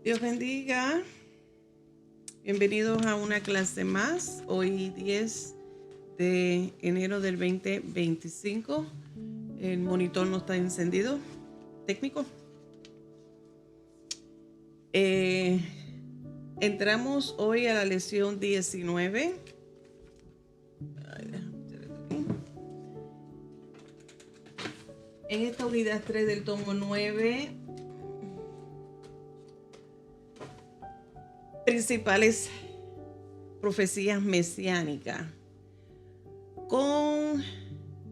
Dios bendiga. Bienvenidos a una clase más. Hoy 10 de enero del 2025. El monitor no está encendido. Técnico. Entramos hoy a la lección 19. En esta unidad 3 del tomo 9. Principales profecías mesiánicas, con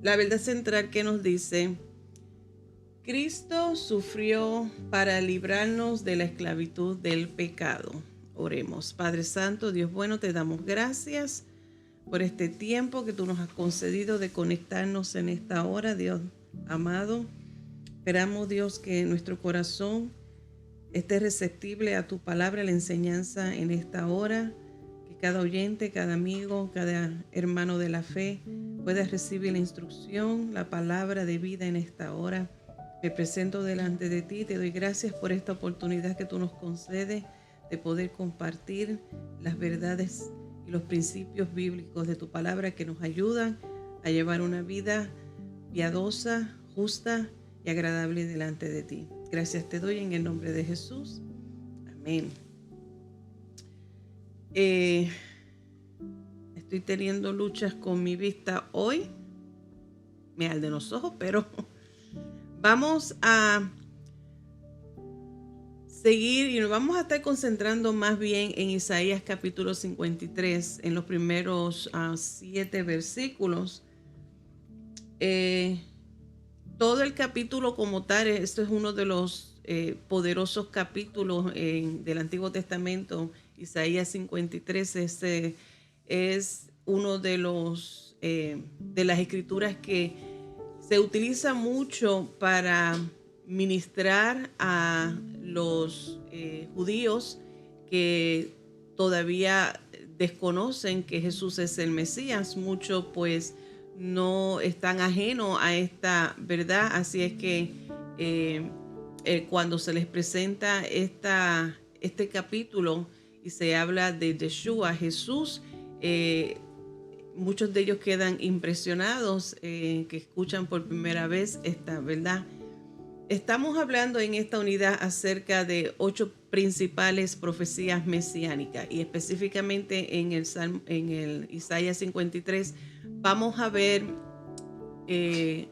la verdad central que nos dice: Cristo sufrió para librarnos de la esclavitud del pecado. Oremos. Padre Santo, Dios bueno, te damos gracias por este tiempo que tú nos has concedido de conectarnos en esta hora, Dios amado. Esperamos, Dios, que nuestro corazón esté receptible a tu palabra, a la enseñanza en esta hora, que cada oyente, cada amigo, cada hermano de la fe pueda recibir la instrucción, la palabra de vida en esta hora. Me presento delante de ti, te doy gracias por esta oportunidad que tú nos concedes de poder compartir las verdades y los principios bíblicos de tu palabra que nos ayudan a llevar una vida piadosa, justa y agradable delante de ti. Gracias te doy en el nombre de Jesús. Amén. Estoy teniendo luchas con mi vista hoy. Me arden los ojos, pero vamos a seguir y nos vamos a estar concentrando más bien en Isaías capítulo 53, en los primeros 7 versículos. Todo el capítulo como tal, esto es uno de los poderosos capítulos del Antiguo Testamento. Isaías 53 es uno de los de las escrituras que se utiliza mucho para ministrar a los judíos que todavía desconocen que Jesús es el Mesías. Muchos pues no están ajenos a esta verdad, así es que cuando se les presenta este capítulo y se habla de Yeshua, Jesús, muchos de ellos quedan impresionados que escuchan por primera vez esta verdad. Estamos hablando en esta unidad acerca de 8 principales profecías mesiánicas y específicamente en el Isaías 53 vamos a ver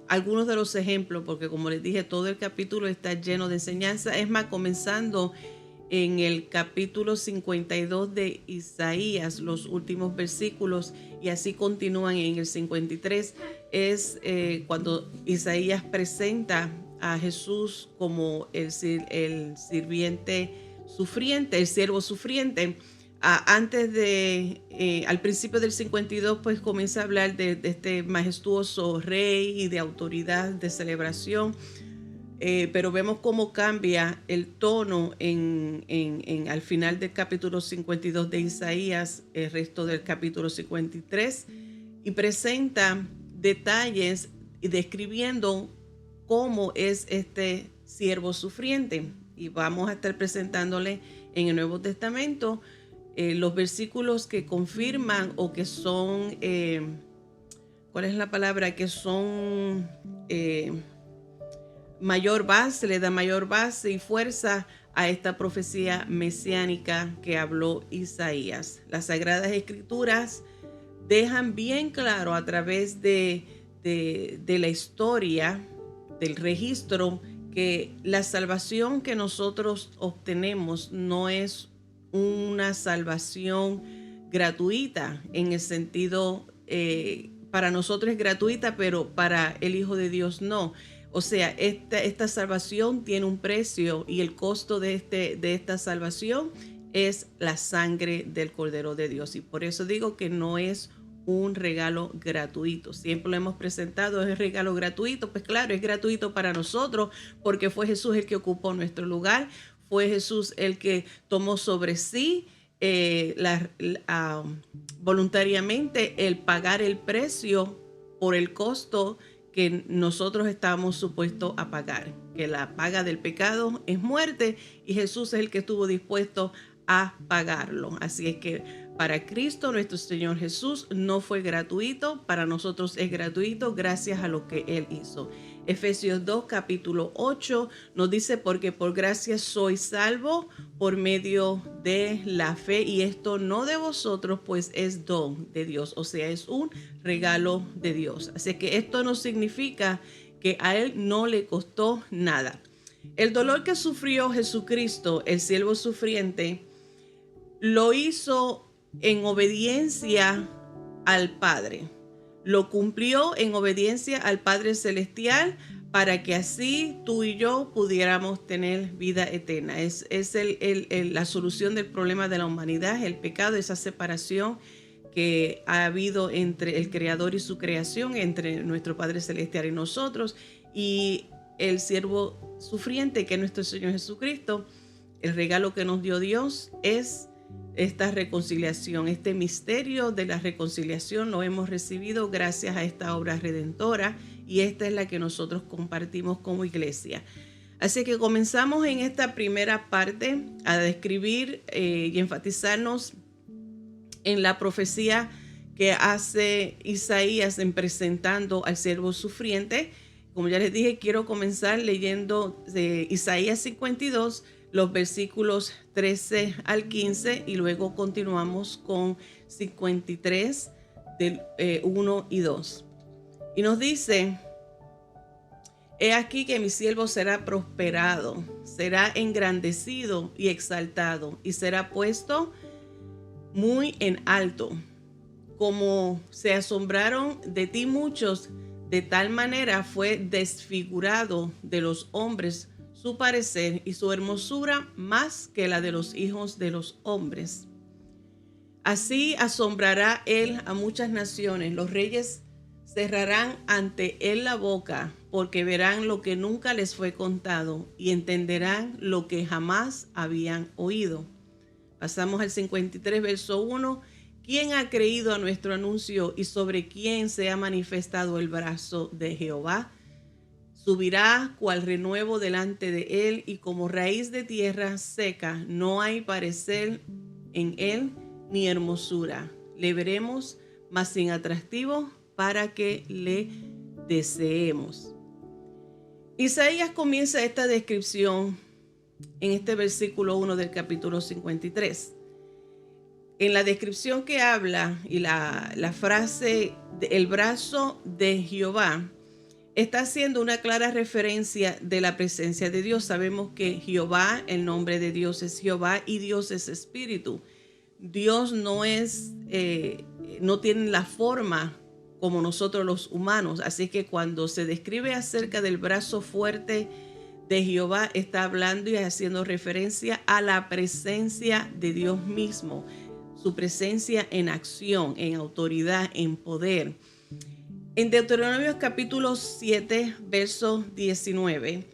algunos de los ejemplos, porque como les dije, todo el capítulo está lleno de enseñanza. Es más, comenzando en el capítulo 52 de Isaías, los últimos versículos, y así continúan en el 53, es cuando Isaías presenta a Jesús como el sirviente sufriente, el siervo sufriente. Antes de, al principio del 52, pues comienza a hablar de este majestuoso rey y de autoridad, de celebración, pero vemos cómo cambia el tono al final del capítulo 52 de Isaías, el resto del capítulo 53, y presenta detalles describiendo cómo es este siervo sufriente. Y vamos a estar presentándole en el Nuevo Testamento los versículos que confirman o que son, ¿cuál es la palabra? Que son mayor base, le da mayor base y fuerza a esta profecía mesiánica que habló Isaías. Las Sagradas Escrituras dejan bien claro a través de la historia, del registro, que la salvación que nosotros obtenemos no es una salvación gratuita, en el sentido, para nosotros es gratuita, pero para el Hijo de Dios no. O sea, esta salvación tiene un precio y el costo de esta salvación es la sangre del Cordero de Dios. Y por eso digo que no es un regalo gratuito. Siempre lo hemos presentado, es el regalo gratuito. Pues claro, es gratuito para nosotros porque fue Jesús el que ocupó nuestro lugar, fue Jesús el que tomó sobre sí voluntariamente el pagar el precio por el costo que nosotros estamos supuestos a pagar, que la paga del pecado es muerte y Jesús es el que estuvo dispuesto a pagarlo. Así es que para Cristo, nuestro Señor Jesús, no fue gratuito, para nosotros es gratuito gracias a lo que Él hizo. Efesios 2, capítulo 8 nos dice, porque por gracia sois salvo por medio de la fe, y esto no de vosotros, pues es don de Dios, o sea, es un regalo de Dios. Así que esto no significa que a Él no le costó nada. El dolor que sufrió Jesucristo, el siervo sufriente, lo hizo en obediencia al Padre. Lo cumplió en obediencia al Padre Celestial para que así tú y yo pudiéramos tener vida eterna. Es la solución del problema de la humanidad, el pecado, esa separación que ha habido entre el Creador y su creación, entre nuestro Padre Celestial y nosotros, y el siervo sufriente que es nuestro Señor Jesucristo. El regalo que nos dio Dios es esta reconciliación, este misterio de la reconciliación lo hemos recibido gracias a esta obra redentora, y esta es la que nosotros compartimos como iglesia. Así que comenzamos en esta primera parte a describir y enfatizarnos en la profecía que hace Isaías en presentando al siervo sufriente. Como ya les dije, quiero comenzar leyendo de Isaías 52, los versículos 13 al 15, y luego continuamos con 53 del 1 y 2. Y nos dice: he aquí que mi siervo será prosperado, será engrandecido y exaltado, y será puesto muy en alto. Como se asombraron de ti muchos, de tal manera fue desfigurado de los hombres su parecer, y su hermosura más que la de los hijos de los hombres. Así asombrará él a muchas naciones. Los reyes cerrarán ante él la boca, porque verán lo que nunca les fue contado y entenderán lo que jamás habían oído. Pasamos al 53, verso 1. ¿Quién ha creído a nuestro anuncio, y sobre quién se ha manifestado el brazo de Jehová? Subirá cual renuevo delante de él, y como raíz de tierra seca, no hay parecer en él ni hermosura. Le veremos, mas sin atractivo, para que le deseemos. Isaías comienza esta descripción en este versículo 1 del capítulo 53. En la descripción que habla y la frase el brazo de Jehová, está haciendo una clara referencia de la presencia de Dios. Sabemos que Jehová, el nombre de Dios es Jehová, y Dios es espíritu. Dios no tiene la forma como nosotros los humanos. Así que cuando se describe acerca del brazo fuerte de Jehová, está hablando y haciendo referencia a la presencia de Dios mismo, su presencia en acción, en autoridad, en poder. En Deuteronomio capítulo 7, verso 19,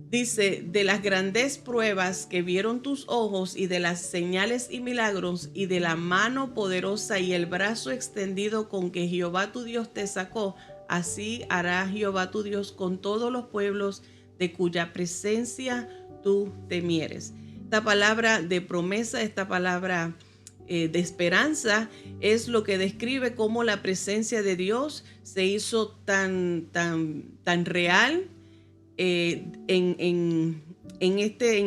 dice: de las grandes pruebas que vieron tus ojos, y de las señales y milagros, y de la mano poderosa y el brazo extendido con que Jehová tu Dios te sacó, así hará Jehová tu Dios con todos los pueblos de cuya presencia tú temieres. Esta palabra de promesa, esta palabra de esperanza, es lo que describe cómo la presencia de Dios se hizo tan real en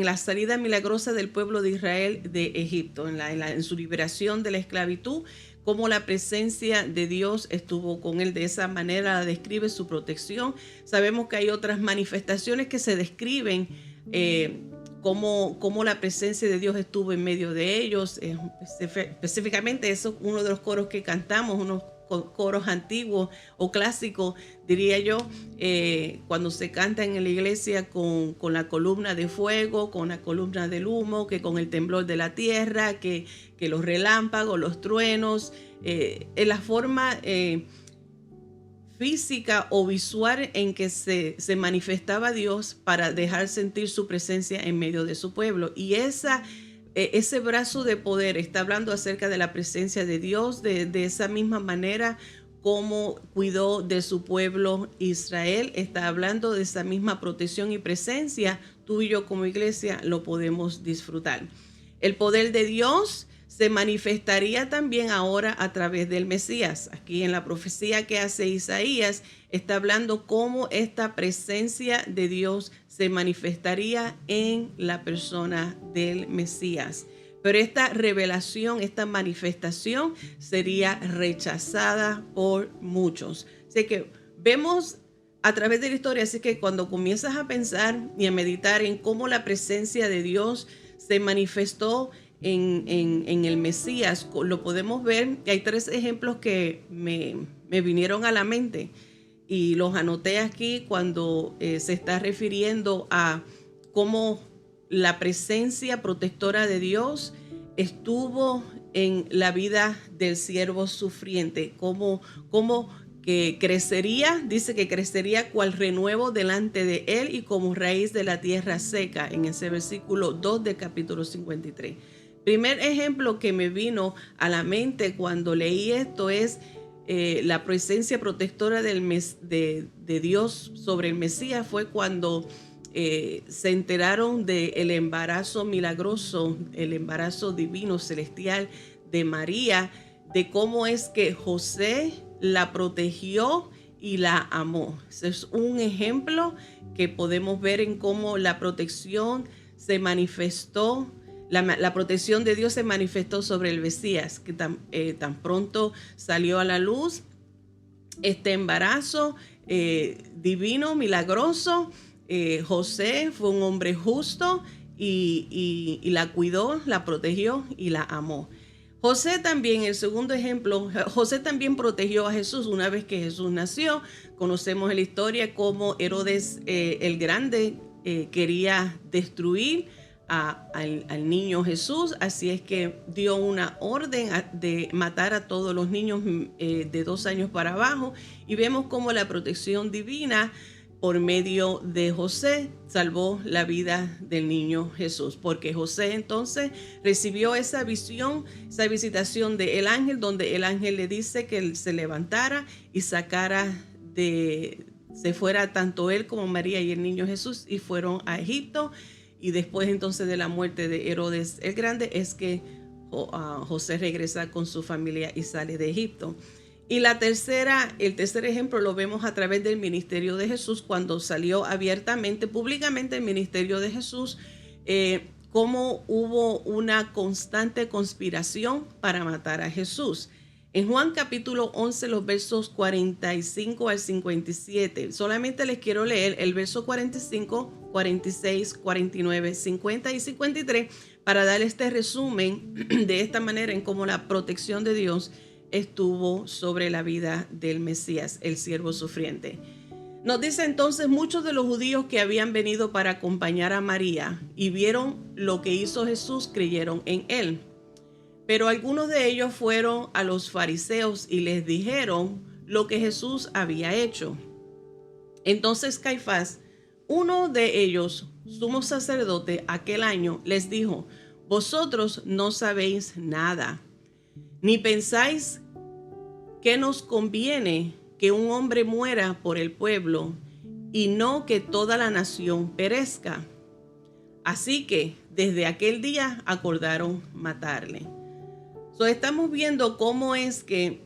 la salida milagrosa del pueblo de Israel de Egipto, en su liberación de la esclavitud, cómo la presencia de Dios estuvo con él. De esa manera describe su protección. Sabemos que hay otras manifestaciones que se describen cómo la presencia de Dios estuvo en medio de ellos. Específicamente eso es uno de los coros que cantamos, unos coros antiguos o clásicos, diría yo, cuando se canta en la iglesia con la columna de fuego, con la columna del humo, que con el temblor de la tierra, que los relámpagos, los truenos, en la forma física o visual en que se manifestaba Dios para dejar sentir su presencia en medio de su pueblo. Y esa ese brazo de poder está hablando acerca de la presencia de Dios, de esa misma manera como cuidó de su pueblo Israel. Está hablando de esa misma protección y presencia. Tú y yo como iglesia lo podemos disfrutar. El poder de Dios se manifestaría también ahora a través del Mesías. Aquí en la profecía que hace Isaías está hablando cómo esta presencia de Dios se manifestaría en la persona del Mesías. Pero esta revelación, esta manifestación sería rechazada por muchos. Así que vemos a través de la historia, así que cuando comienzas a pensar y a meditar en cómo la presencia de Dios se manifestó en el Mesías, lo podemos ver. Hay 3 ejemplos que me vinieron a la mente y los anoté aquí cuando se está refiriendo a cómo la presencia protectora de Dios estuvo en la vida del siervo sufriente, como que crecería, dice que crecería cual renuevo delante de él y como raíz de la tierra seca, en ese versículo 2 del capítulo 53. Primer ejemplo que me vino a la mente cuando leí esto es la presencia protectora de Dios sobre el Mesías. Fue cuando se enteraron del embarazo milagroso, el embarazo divino, celestial de María, de cómo es que José la protegió y la amó. Ese es un ejemplo que podemos ver en cómo la protección se manifestó. La protección de Dios se manifestó sobre el Mesías, que tan pronto salió a la luz este embarazo divino, milagroso. José fue un hombre justo y la cuidó, la protegió y la amó. José también, el segundo ejemplo, José también protegió a Jesús una vez que Jesús nació. Conocemos la historia cómo Herodes el Grande quería destruir al niño Jesús, así es que dio una orden de matar a todos los niños de 2 años para abajo, y vemos cómo la protección divina por medio de José salvó la vida del niño Jesús, porque José entonces recibió esa visión, esa visitación del ángel, donde el ángel le dice que él se levantara y se fuera tanto él como María y el niño Jesús, y fueron a Egipto. Y después entonces de la muerte de Herodes el Grande es que José regresa con su familia y sale de Egipto. Y el tercer ejemplo lo vemos a través del ministerio de Jesús, cuando salió abiertamente, públicamente el ministerio de Jesús, cómo hubo una constante conspiración para matar a Jesús. En Juan capítulo 11, los versos 45 al 57, solamente les quiero leer el verso 45, 46, 49, 50 y 53 para dar este resumen de esta manera en cómo la protección de Dios estuvo sobre la vida del Mesías, el siervo sufriente. Nos dice entonces: muchos de los judíos que habían venido para acompañar a María y vieron lo que hizo Jesús, creyeron en él. Pero algunos de ellos fueron a los fariseos y les dijeron lo que Jesús había hecho. Entonces Caifás, uno de ellos, sumo sacerdote aquel año, les dijo: vosotros no sabéis nada, ni pensáis que nos conviene que un hombre muera por el pueblo y no que toda la nación perezca. Así que desde aquel día acordaron matarle. Estamos viendo cómo es que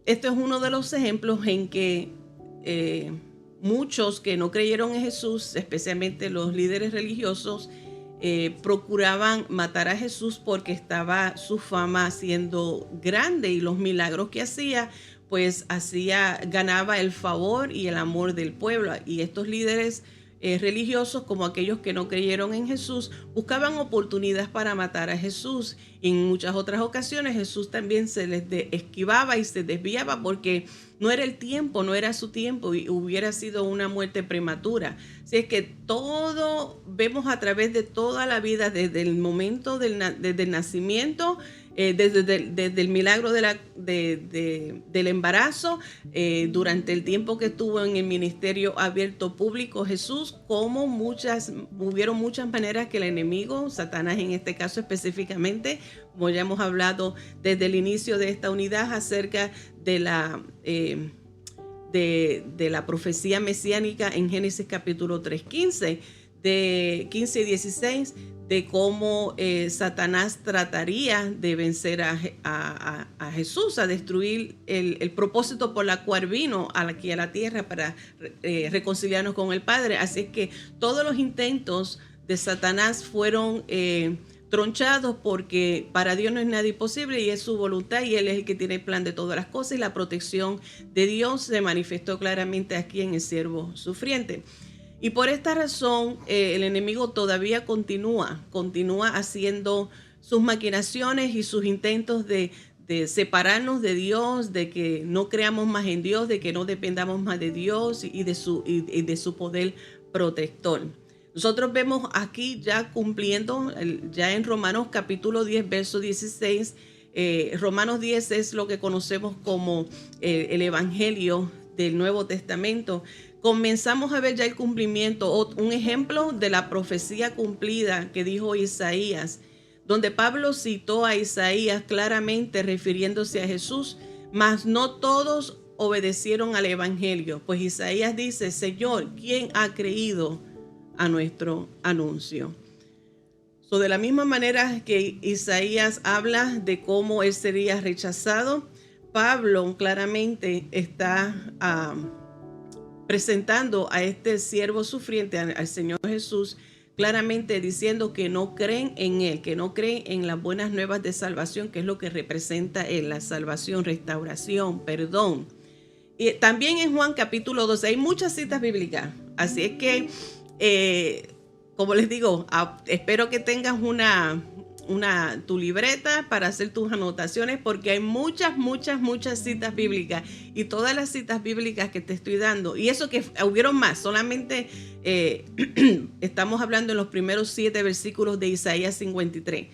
esto es uno de los ejemplos en que muchos que no creyeron en Jesús, especialmente los líderes religiosos, procuraban matar a Jesús porque estaba su fama siendo grande, y los milagros que hacía, pues ganaba el favor y el amor del pueblo. Y estos líderes religiosos, como aquellos que no creyeron en Jesús, buscaban oportunidades para matar a Jesús. Y en muchas otras ocasiones Jesús también se les esquivaba y se desviaba porque no era el tiempo, no era su tiempo, y hubiera sido una muerte prematura. Así es que todo vemos a través de toda la vida, desde el momento desde el nacimiento desde el milagro del embarazo, durante el tiempo que estuvo en el ministerio abierto público Jesús, como hubieron muchas maneras que el enemigo, Satanás en este caso específicamente, como ya hemos hablado desde el inicio de esta unidad acerca de la profecía mesiánica en Génesis capítulo 3:15, de 15 y 16, de cómo Satanás trataría de vencer a Jesús, a destruir el propósito por la cual vino aquí a la tierra para reconciliarnos con el Padre. Así es que todos los intentos de Satanás fueron tronchados, porque para Dios no es nada imposible y es su voluntad, y Él es el que tiene el plan de todas las cosas, y la protección de Dios se manifestó claramente aquí en el siervo sufriente. Y por esta razón el enemigo todavía continúa haciendo sus maquinaciones y sus intentos de separarnos de Dios, de que no creamos más en Dios, de que no dependamos más de Dios y de su poder protector. Nosotros vemos aquí ya cumpliendo, ya en Romanos capítulo 10, verso 16, Romanos 10 es lo que conocemos como el Evangelio del Nuevo Testamento. Comenzamos a ver ya el cumplimiento, un ejemplo de la profecía cumplida que dijo Isaías, donde Pablo citó a Isaías claramente refiriéndose a Jesús, mas no todos obedecieron al Evangelio. Pues Isaías dice: Señor, ¿quién ha creído a nuestro anuncio? De la misma manera que Isaías habla de cómo él sería rechazado, Pablo claramente está presentando a este siervo sufriente, al Señor Jesús, claramente diciendo que no creen en Él, que no creen en las buenas nuevas de salvación, que es lo que representa en la salvación, restauración, perdón. Y también en Juan capítulo 12 hay muchas citas bíblicas, así es que, como les digo, espero que tengas tu libreta para hacer tus anotaciones, porque hay muchas citas bíblicas, y todas las citas bíblicas que te estoy dando, y eso que hubieron más, solamente estamos hablando en los primeros 7 versículos de Isaías 53.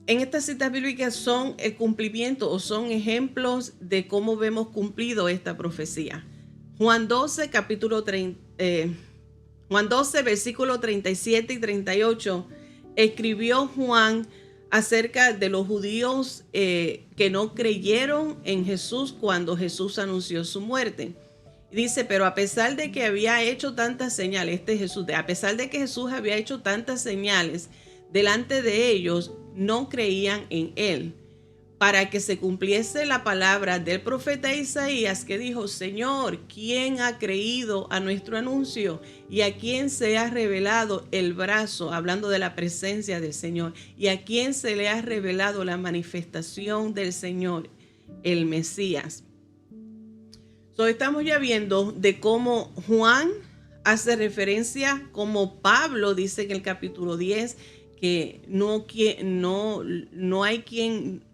En estas citas bíblicas son el cumplimiento, o son ejemplos de cómo vemos cumplido esta profecía. Juan 12, Juan 12, versículos 37 y 38, escribió Juan acerca de los judíos que no creyeron en Jesús cuando Jesús anunció su muerte. Dice: pero a pesar de que había hecho tantas señales, a pesar de que Jesús había hecho tantas señales delante de ellos, no creían en él, para que se cumpliese la palabra del profeta Isaías, que dijo: Señor, ¿quién ha creído a nuestro anuncio? ¿Y a quién se ha revelado el brazo? Hablando de la presencia del Señor. ¿Y a quién se le ha revelado la manifestación del Señor, el Mesías? Estamos ya viendo de cómo Juan hace referencia, como Pablo dice en el capítulo 10, que no hay quien...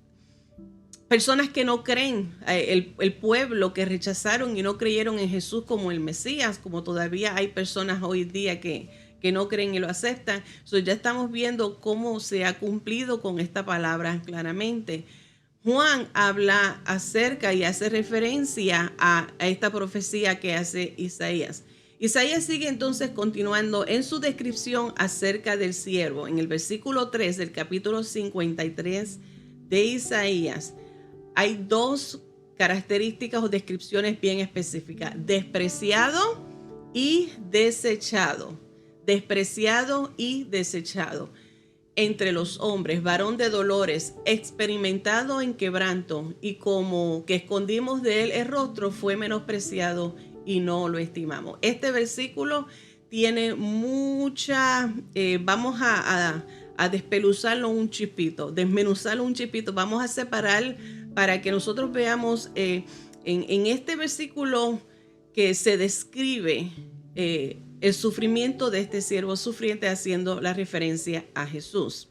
Personas que no creen, el pueblo que rechazaron y no creyeron en Jesús como el Mesías, como todavía hay personas hoy día que no creen y lo aceptan. Ya estamos viendo cómo se ha cumplido con esta palabra claramente. Juan habla acerca y hace referencia a esta profecía que hace Isaías. Isaías sigue entonces continuando en su descripción acerca del siervo. En el versículo 3 del capítulo 53 de Isaías, hay 2 características o descripciones bien específicas: despreciado y desechado. Despreciado y desechado entre los hombres, varón de dolores, experimentado en quebranto, y como que escondimos de él el rostro, fue menospreciado y no lo estimamos. Este versículo tiene mucha, vamos a despeluzarlo un chipito, desmenuzarlo un chipito. Vamos a separar para que nosotros veamos en este versículo que se describe el sufrimiento de este siervo sufriente, haciendo la referencia a Jesús.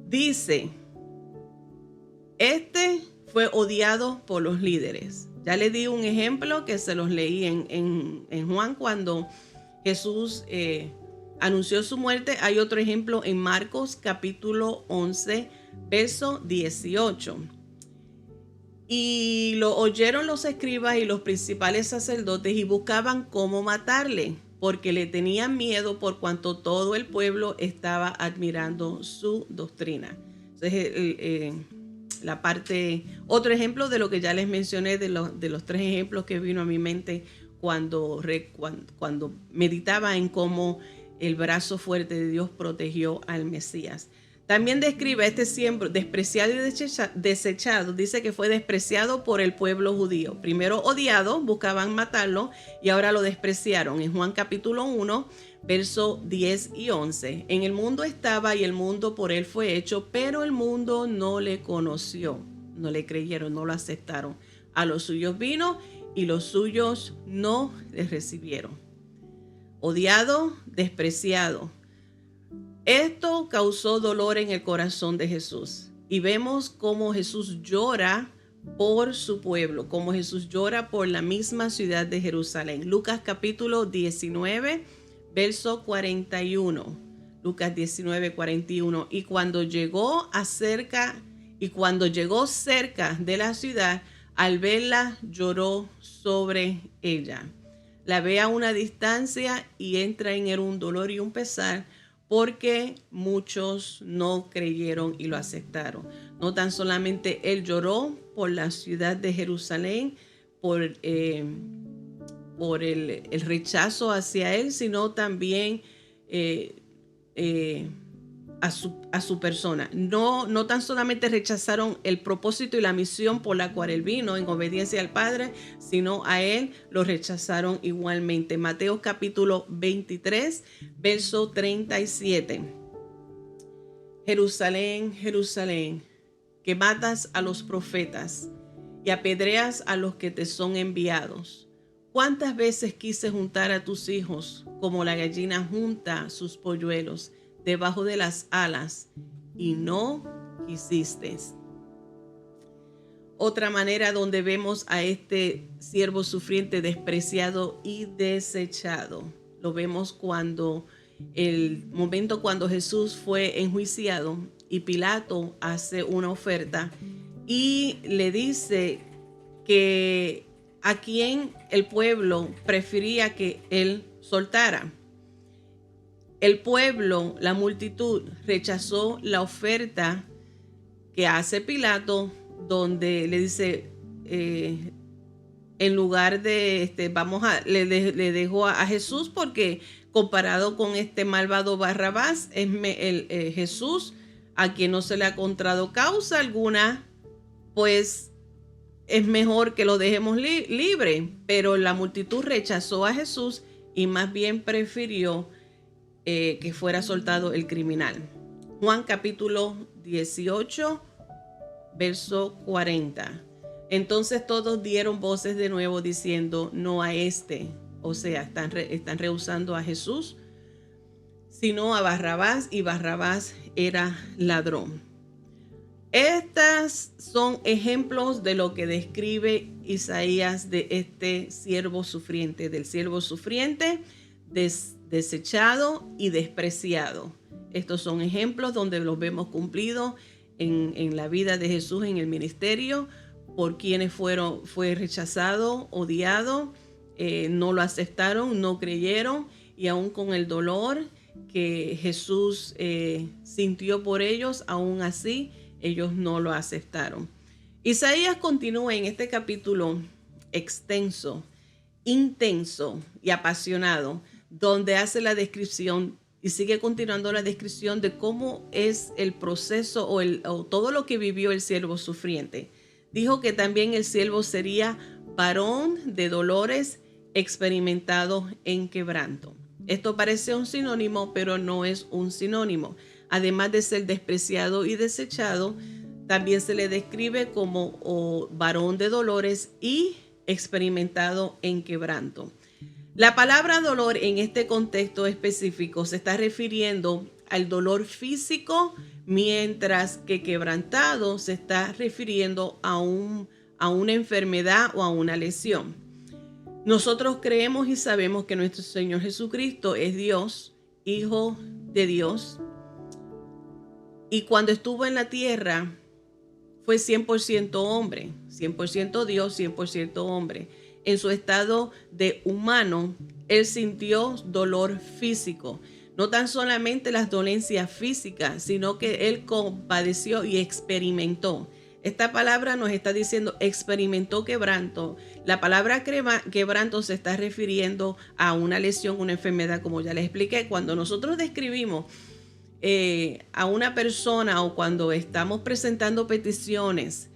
Dice: este fue odiado por los líderes. Ya le di un ejemplo que se los leí en Juan cuando Jesús anunció su muerte. Hay otro ejemplo en Marcos capítulo 11, verso 18. Y lo oyeron los escribas y los principales sacerdotes y buscaban cómo matarle, porque le tenían miedo por cuanto todo el pueblo estaba admirando su doctrina. Entonces, otro ejemplo de lo que ya les mencioné, de los tres ejemplos que vino a mi mente cuando meditaba en cómo el brazo fuerte de Dios protegió al Mesías. También describe a este siervo despreciado y desechado. Dice que fue despreciado por el pueblo judío. Primero odiado, buscaban matarlo y ahora lo despreciaron. En Juan capítulo 1, verso 10 y 11. En el mundo estaba y el mundo por él fue hecho, pero el mundo no le conoció. No le creyeron, no lo aceptaron. A los suyos vino y los suyos no le recibieron. Odiado, despreciado. Esto causó dolor en el corazón de Jesús. Y vemos cómo Jesús llora por su pueblo, cómo Jesús llora por la misma ciudad de Jerusalén. Lucas capítulo 19, verso 41. Lucas 19, 41. Y cuando llegó cerca de la ciudad, al verla lloró sobre ella. La ve a una distancia y entra en él un dolor y un pesar, porque muchos no creyeron y lo aceptaron. No tan solamente él lloró por la ciudad de Jerusalén, por el rechazo hacia él, sino también a su persona. No tan solamente rechazaron el propósito y la misión por la cual él vino en obediencia al Padre, sino a él lo rechazaron igualmente. Mateo capítulo 23, verso 37. Jerusalén, Jerusalén, que matas a los profetas y apedreas a los que te son enviados. ¿Cuántas veces quise juntar a tus hijos como la gallina junta sus polluelos debajo de las alas, y no quisiste? Otra manera donde vemos a este siervo sufriente despreciado y desechado, lo vemos cuando el momento cuando Jesús fue enjuiciado y Pilato hace una oferta y le dice que a quien el pueblo prefería que él soltara. El pueblo, la multitud, rechazó la oferta que hace Pilato, donde le dice, en lugar de, le dejó a Jesús, porque comparado con este malvado Barrabás, es Jesús, a quien no se le ha encontrado causa alguna, pues es mejor que lo dejemos libre. Pero la multitud rechazó a Jesús y más bien prefirió que fuera soltado el criminal. Juan capítulo 18, verso 40. Entonces todos dieron voces de nuevo diciendo, no a este, o sea, están rehusando a Jesús, sino a Barrabás, y Barrabás era ladrón. Estas son ejemplos de lo que describe Isaías de este siervo sufriente, del siervo sufriente, desechado y despreciado. Estos son ejemplos donde los vemos cumplidos en la vida de Jesús, en el ministerio, por quienes fue rechazado, odiado, no lo aceptaron, no creyeron, y aún con el dolor que Jesús sintió por ellos, aún así ellos no lo aceptaron. Isaías continúa en este capítulo extenso, intenso y apasionado, donde hace la descripción y sigue continuando la descripción de cómo es el proceso o todo lo que vivió el siervo sufriente. Dijo que también el siervo sería varón de dolores, experimentado en quebranto. Esto parece un sinónimo, pero no es un sinónimo. Además de ser despreciado y desechado, también se le describe como varón de dolores y experimentado en quebranto. La palabra dolor en este contexto específico se está refiriendo al dolor físico, mientras que quebrantado se está refiriendo a una enfermedad o a una lesión. Nosotros creemos y sabemos que nuestro Señor Jesucristo es Dios, Hijo de Dios, Y cuando estuvo en la tierra, fue 100% hombre, 100% Dios, 100% hombre. En su estado de humano, él sintió dolor físico. No tan solamente las dolencias físicas, sino que él compadeció y experimentó. Esta palabra nos está diciendo experimentó quebranto. La palabra quebranto se está refiriendo a una lesión, una enfermedad, como ya les expliqué. Cuando nosotros describimos a una persona o cuando estamos presentando peticiones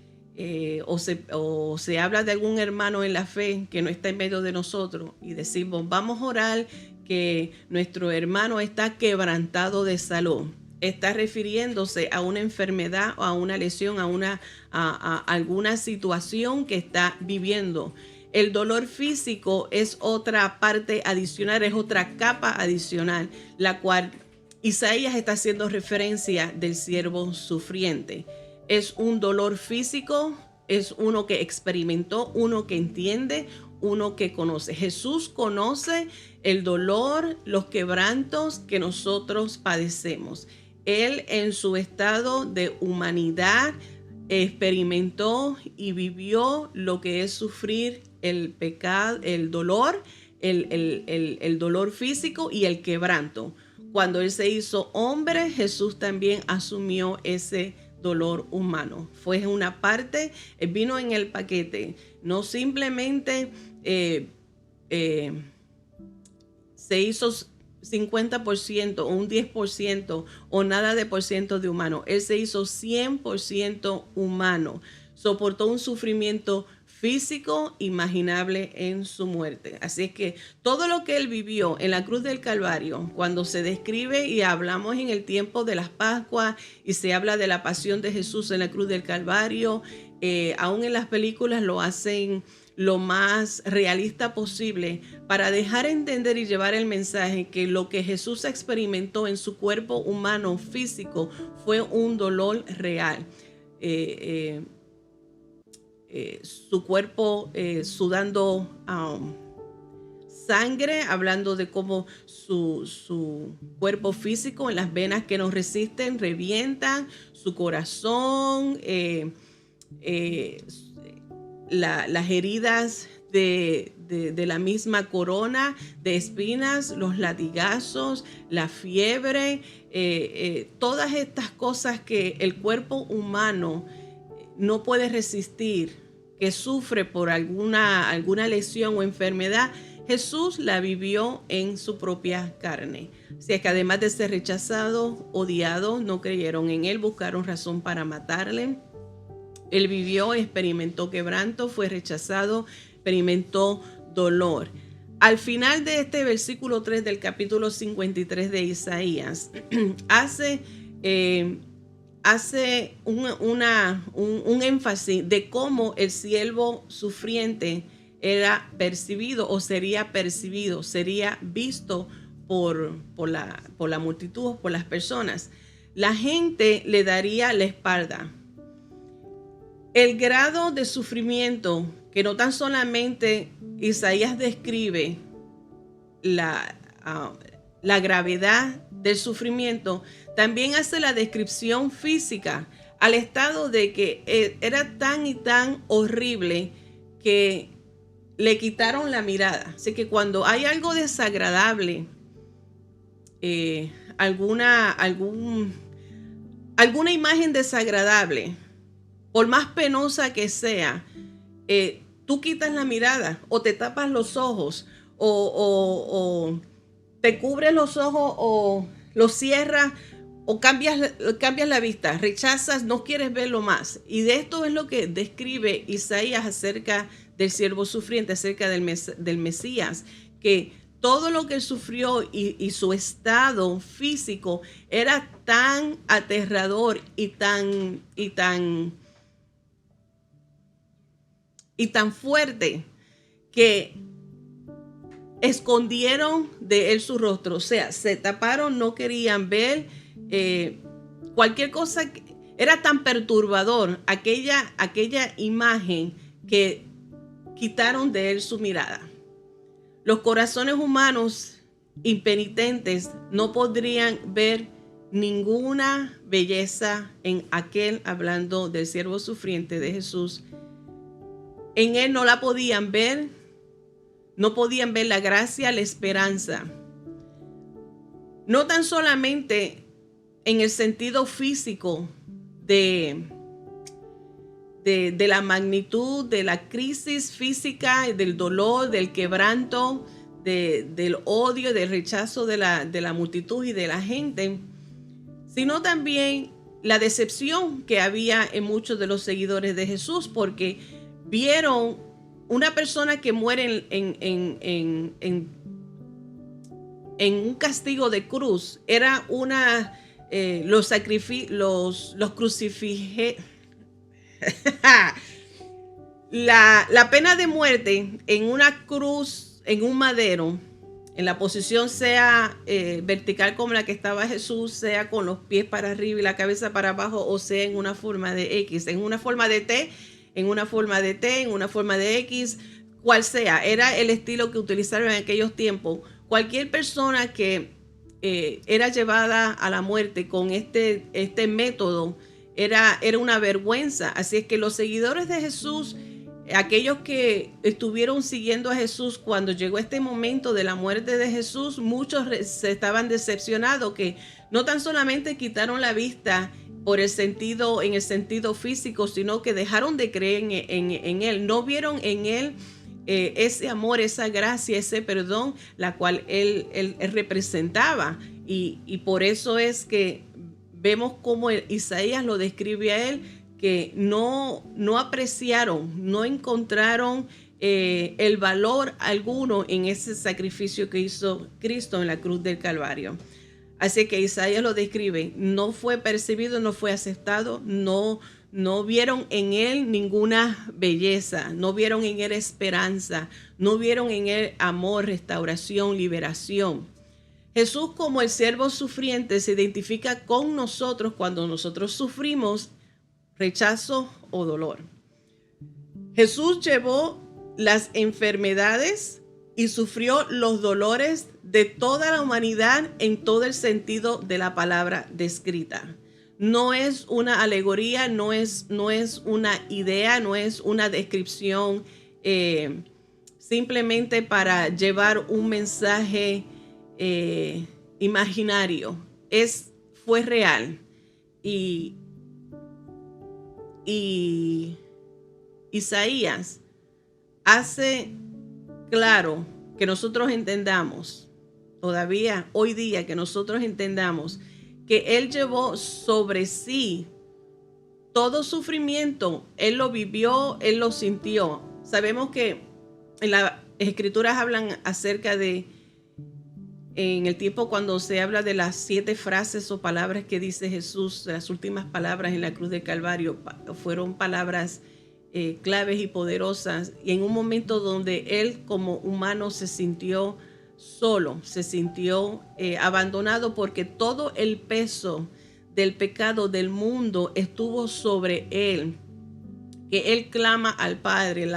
o se habla de algún hermano en la fe que no está en medio de nosotros y decimos vamos a orar que nuestro hermano está quebrantado de salud, está refiriéndose a una enfermedad o a una lesión, a alguna situación que está viviendo. El dolor físico es otra parte adicional, es otra capa adicional, la cual Isaías está haciendo referencia del siervo sufriente. Es un dolor físico, es uno que experimentó, uno que entiende, uno que conoce. Jesús conoce el dolor, los quebrantos que nosotros padecemos. Él en su estado de humanidad experimentó y vivió lo que es sufrir el pecado, el dolor, el dolor físico y el quebranto. Cuando Él se hizo hombre, Jesús también asumió ese dolor humano. Fue una parte, vino en el paquete. No simplemente se hizo 50% o un 10% o nada de por ciento de humano. Él se hizo 100% humano. Soportó un sufrimiento físico imaginable en su muerte. Así es que todo lo que él vivió en la cruz del Calvario, cuando se describe y hablamos en el tiempo de las Pascuas y se habla de la pasión de Jesús en la cruz del Calvario, aún en las películas lo hacen lo más realista posible para dejar entender y llevar el mensaje que lo que Jesús experimentó en su cuerpo humano físico fue un dolor real. Su cuerpo sudando sangre, hablando de cómo su cuerpo físico en las venas que nos resisten revientan, su corazón, las heridas de la misma corona de espinas, los latigazos, la fiebre, todas estas cosas que el cuerpo humano no puede resistir, que sufre por alguna lesión o enfermedad, Jesús la vivió en su propia carne. Así que además de ser rechazado, odiado, no creyeron en él, buscaron razón para matarle. Él vivió, experimentó quebranto, fue rechazado, experimentó dolor. Al final de este versículo 3 del capítulo 53 de Isaías, hace un énfasis de cómo el siervo sufriente era percibido o sería percibido, sería visto por la multitud, por las personas. La gente le daría la espalda. El grado de sufrimiento que no tan solamente Isaías describe la gravedad del sufrimiento, también hace la descripción física al estado de que era tan y tan horrible que le quitaron la mirada. Así que cuando hay algo desagradable, alguna imagen desagradable, por más penosa que sea, tú quitas la mirada o te tapas los ojos o te cubres los ojos o los cierras o cambias la vista, rechazas, no quieres verlo más. Y de esto es lo que describe Isaías acerca del siervo sufriente, acerca del Mesías, que todo lo que sufrió y su estado físico era tan aterrador y tan fuerte que escondieron de él su rostro, o sea, se taparon, no querían ver cualquier cosa. Era tan perturbador aquella imagen que quitaron de él su mirada. Los corazones humanos impenitentes no podrían ver ninguna belleza en aquel, hablando del siervo sufriente de Jesús. En él no la podían ver, no podían ver la gracia, la esperanza. No tan solamente en el sentido físico de la magnitud de la crisis física, del dolor, del quebranto, del odio, del rechazo de la multitud y de la gente, sino también la decepción que había en muchos de los seguidores de Jesús, porque vieron una persona que muere en un castigo de cruz. Era los crucifijes. La pena de muerte en una cruz, en un madero, en la posición sea vertical como la que estaba Jesús, sea con los pies para arriba y la cabeza para abajo, o sea en una forma de X, en una forma de T, en una forma de T, en una forma de X, cual sea, era el estilo que utilizaron en aquellos tiempos. Cualquier persona que era llevada a la muerte con este método era una vergüenza. Así es que los seguidores de Jesús, aquellos que estuvieron siguiendo a Jesús cuando llegó este momento de la muerte de Jesús, muchos se estaban decepcionados, que no tan solamente quitaron la vista en el sentido físico, sino que dejaron de creer en él. No vieron en él ese amor, esa gracia, ese perdón, la cual él representaba. Y por eso es que vemos cómo Isaías lo describe a él, que no apreciaron, no encontraron el valor alguno en ese sacrificio que hizo Cristo en la cruz del Calvario. Así que Isaías lo describe, no fue percibido, no fue aceptado, no vieron en él ninguna belleza, no vieron en él esperanza, no vieron en él amor, restauración, liberación. Jesús, como el siervo sufriente, se identifica con nosotros cuando nosotros sufrimos rechazo o dolor. Jesús llevó las enfermedades y sufrió los dolores de toda la humanidad en todo el sentido de la palabra descrita. No es una alegoría, no es una idea, no es una descripción simplemente para llevar un mensaje imaginario. Fue real. Y Isaías hace claro que nosotros entendamos, todavía hoy día, que nosotros entendamos que Él llevó sobre sí todo sufrimiento. Él lo vivió, Él lo sintió. Sabemos que en las Escrituras hablan acerca de, en el tiempo cuando se habla de las 7 frases o palabras que dice Jesús, las últimas palabras en la cruz del Calvario, fueron palabras claves y poderosas, y en un momento donde él como humano se sintió solo, se sintió abandonado, porque todo el peso del pecado del mundo estuvo sobre él, que él clama al Padre,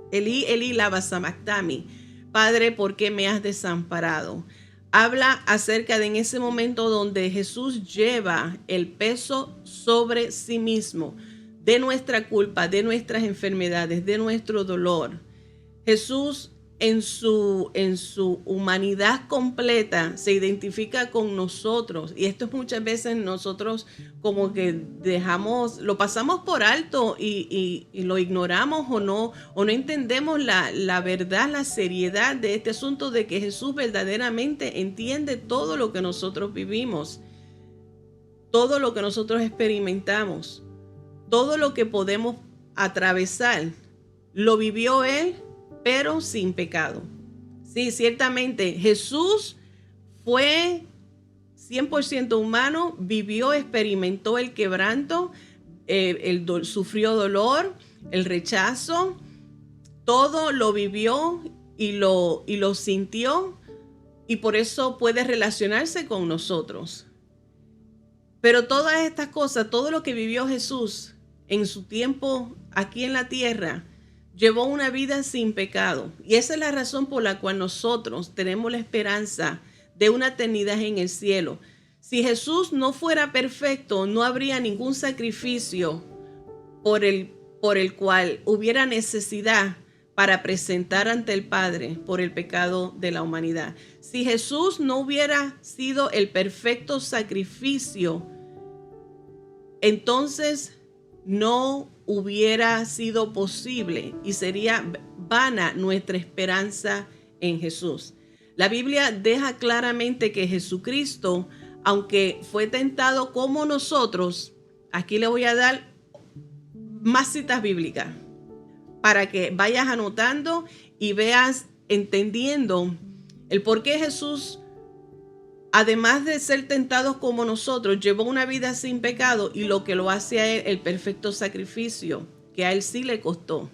Elí, Elí, lama sabactani, Padre, ¿por qué me has desamparado? Habla acerca de en ese momento donde Jesús lleva el peso sobre sí mismo, de nuestra culpa, de nuestras enfermedades, de nuestro dolor. Jesús en su humanidad completa se identifica con nosotros, y esto es muchas veces nosotros como que lo pasamos por alto y lo ignoramos o no entendemos la verdad, la seriedad de este asunto, de que Jesús verdaderamente entiende todo lo que nosotros vivimos, todo lo que nosotros experimentamos, todo lo que podemos atravesar. Lo vivió él, pero sin pecado. Sí, ciertamente Jesús fue 100% humano, vivió, experimentó el quebranto, sufrió dolor, el rechazo, todo lo vivió y lo sintió, y por eso puede relacionarse con nosotros. Pero todas estas cosas, todo lo que vivió Jesús en su tiempo aquí en la tierra, llevó una vida sin pecado. Y esa es la razón por la cual nosotros tenemos la esperanza de una eternidad en el cielo. Si Jesús no fuera perfecto, no habría ningún sacrificio por el cual hubiera necesidad para presentar ante el Padre por el pecado de la humanidad. Si Jesús no hubiera sido el perfecto sacrificio, entonces no hubiera sido posible y sería vana nuestra esperanza en Jesús. La Biblia deja claramente que Jesucristo, aunque fue tentado como nosotros, aquí le voy a dar más citas bíblicas para que vayas anotando y veas entendiendo el por qué Jesús, además de ser tentado como nosotros, llevó una vida sin pecado y lo que lo hace a él el perfecto sacrificio, que a él sí le costó.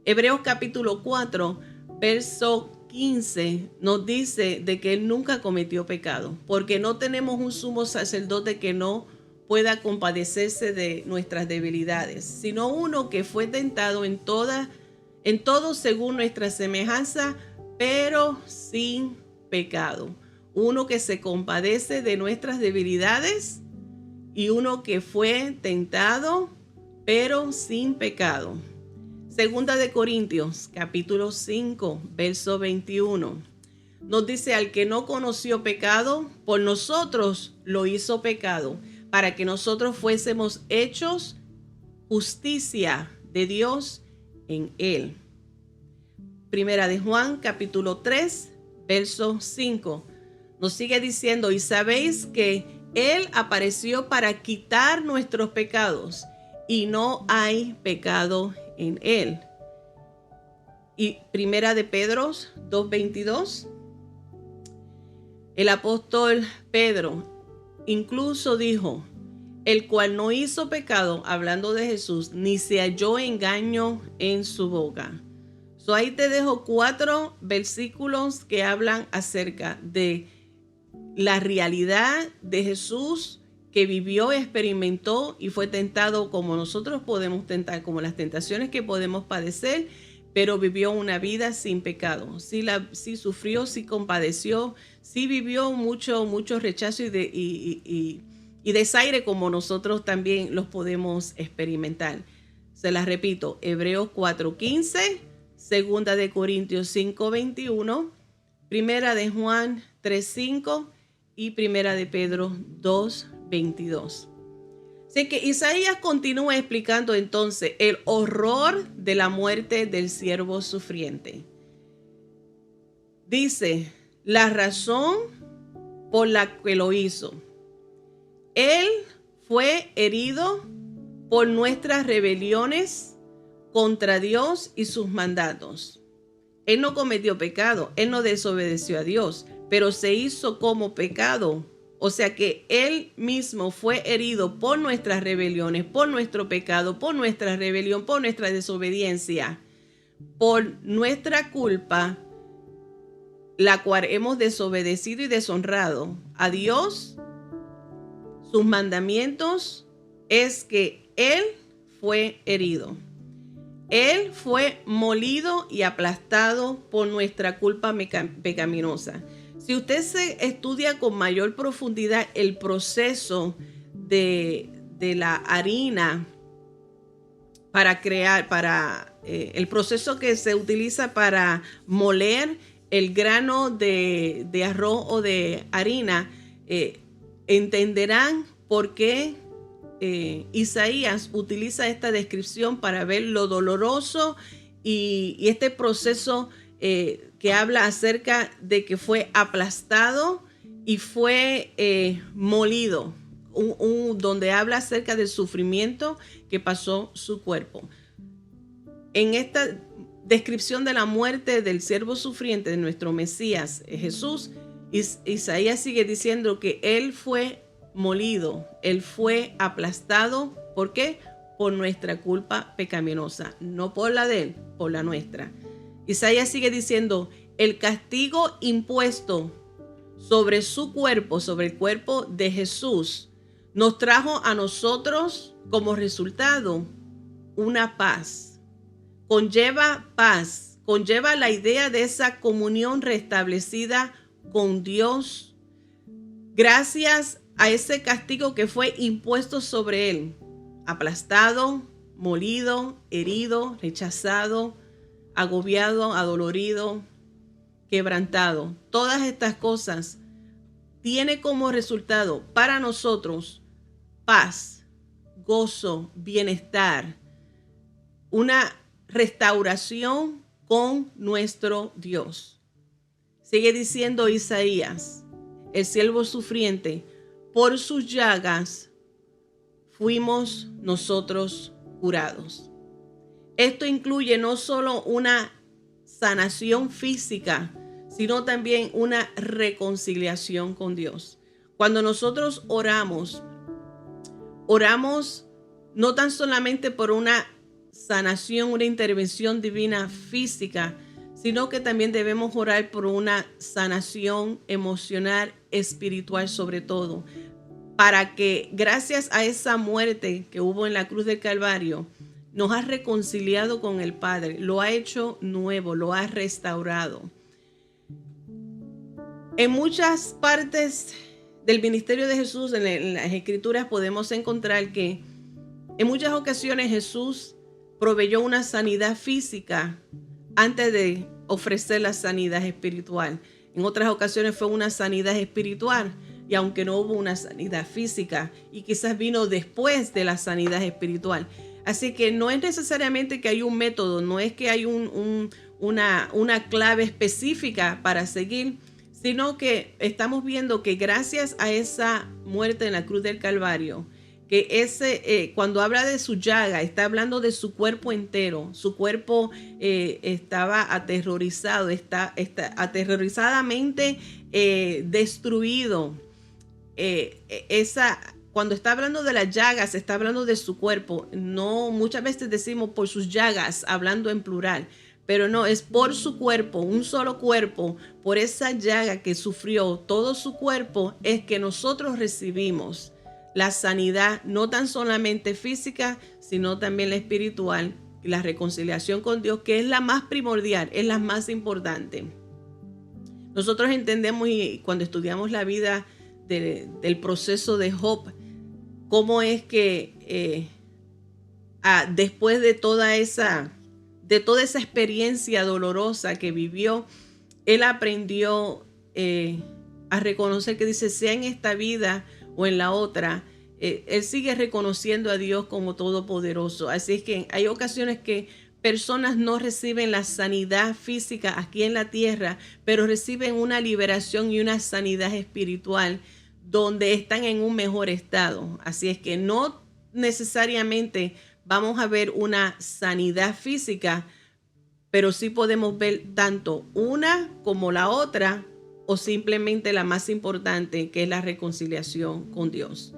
Hebreos capítulo 4, verso 15 nos dice de que él nunca cometió pecado, porque no tenemos un sumo sacerdote que no pueda compadecerse de nuestras debilidades, sino uno que fue tentado en todo según nuestra semejanza, pero sin pecado. Uno que se compadece de nuestras debilidades y uno que fue tentado, pero sin pecado. Segunda de Corintios, capítulo 5, verso 21. Nos dice: al que no conoció pecado, por nosotros lo hizo pecado, para que nosotros fuésemos hechos justicia de Dios en él. Primera de Juan, capítulo 3, verso 5. Nos sigue diciendo: y sabéis que él apareció para quitar nuestros pecados, y no hay pecado en él. Y Primera de Pedro 2:22. El apóstol Pedro incluso dijo: el cual no hizo pecado, hablando de Jesús, ni se halló engaño en su boca. Ahí te dejo 4 versículos que hablan acerca de la realidad de Jesús, que vivió, experimentó y fue tentado como nosotros podemos tentar, como las tentaciones que podemos padecer, pero vivió una vida sin pecado. Sí sufrió, sí compadeció, sí vivió mucho rechazo y desaire, como nosotros también los podemos experimentar. Se las repito: Hebreos 4:15, Segunda de Corintios 5:21, Primera de Juan 3:5 y Primera de Pedro 2:22. Así que Isaías continúa explicando entonces el horror de la muerte del siervo sufriente. Dice: la razón por la que lo hizo. Él fue herido por nuestras rebeliones contra Dios y sus mandatos. Él no cometió pecado, él no desobedeció a Dios, pero se hizo como pecado. O sea que él mismo fue herido por nuestras rebeliones, por nuestro pecado, por nuestra rebelión, por nuestra desobediencia, por nuestra culpa, la cual hemos desobedecido y deshonrado a Dios. Sus mandamientos es que él fue herido. Él fue molido y aplastado por nuestra culpa pecaminosa. Si usted se estudia con mayor profundidad el proceso de la harina para crear, el proceso que se utiliza para moler el grano de arroz o de harina, entenderán por qué Isaías utiliza esta descripción para ver lo doloroso y este proceso que habla acerca de que fue aplastado y fue molido, donde habla acerca del sufrimiento que pasó su cuerpo. En esta descripción de la muerte del siervo sufriente de nuestro Mesías Jesús, Isaías sigue diciendo que él fue molido, él fue aplastado. ¿Por qué? Por nuestra culpa pecaminosa, no por la de él, por la nuestra. Isaías sigue diciendo: el castigo impuesto sobre su cuerpo, sobre el cuerpo de Jesús, nos trajo a nosotros como resultado una paz. Conlleva paz, conlleva la idea de esa comunión restablecida con Dios gracias a ese castigo que fue impuesto sobre él, aplastado, molido, herido, rechazado, agobiado, adolorido, quebrantado. Todas estas cosas tiene como resultado para nosotros paz, gozo, bienestar, una restauración con nuestro Dios. Sigue diciendo Isaías, el siervo sufriente, por sus llagas fuimos nosotros curados. Esto incluye no solo una sanación física, sino también una reconciliación con Dios. Cuando nosotros oramos no tan solamente por una sanación, una intervención divina física, sino que también debemos orar por una sanación emocional, espiritual sobre todo, para que gracias a esa muerte que hubo en la cruz del Calvario, nos ha reconciliado con el Padre, lo ha hecho nuevo, lo ha restaurado. En muchas partes del ministerio de Jesús, en las Escrituras, podemos encontrar que en muchas ocasiones Jesús proveyó una sanidad física antes de ofrecer la sanidad espiritual. En otras ocasiones fue una sanidad espiritual, y aunque no hubo una sanidad física, y quizás vino después de la sanidad espiritual. Así que no es necesariamente que hay un método, no es que hay una clave específica para seguir, sino que estamos viendo que gracias a esa muerte en la cruz del Calvario, que cuando habla de su llaga, está hablando de su cuerpo entero. Su cuerpo estaba aterrorizado, está aterrorizadamente destruido. Cuando está hablando de las llagas, está hablando de su cuerpo. No, muchas veces decimos por sus llagas, hablando en plural, pero no, es por su cuerpo, un solo cuerpo, por esa llaga que sufrió todo su cuerpo, es que nosotros recibimos la sanidad, no tan solamente física, sino también la espiritual, y la reconciliación con Dios, que es la más primordial, es la más importante. Nosotros entendemos, y cuando estudiamos la vida del proceso de Job, cómo es que después de toda esa experiencia dolorosa que vivió, él aprendió a reconocer que dice, sea en esta vida o en la otra, él sigue reconociendo a Dios como todopoderoso. Así es que hay ocasiones que personas no reciben la sanidad física aquí en la tierra, pero reciben una liberación y una sanidad espiritual donde están en un mejor estado. Así es que no necesariamente vamos a ver una sanidad física, pero sí podemos ver tanto una como la otra, o simplemente la más importante, que es la reconciliación con Dios.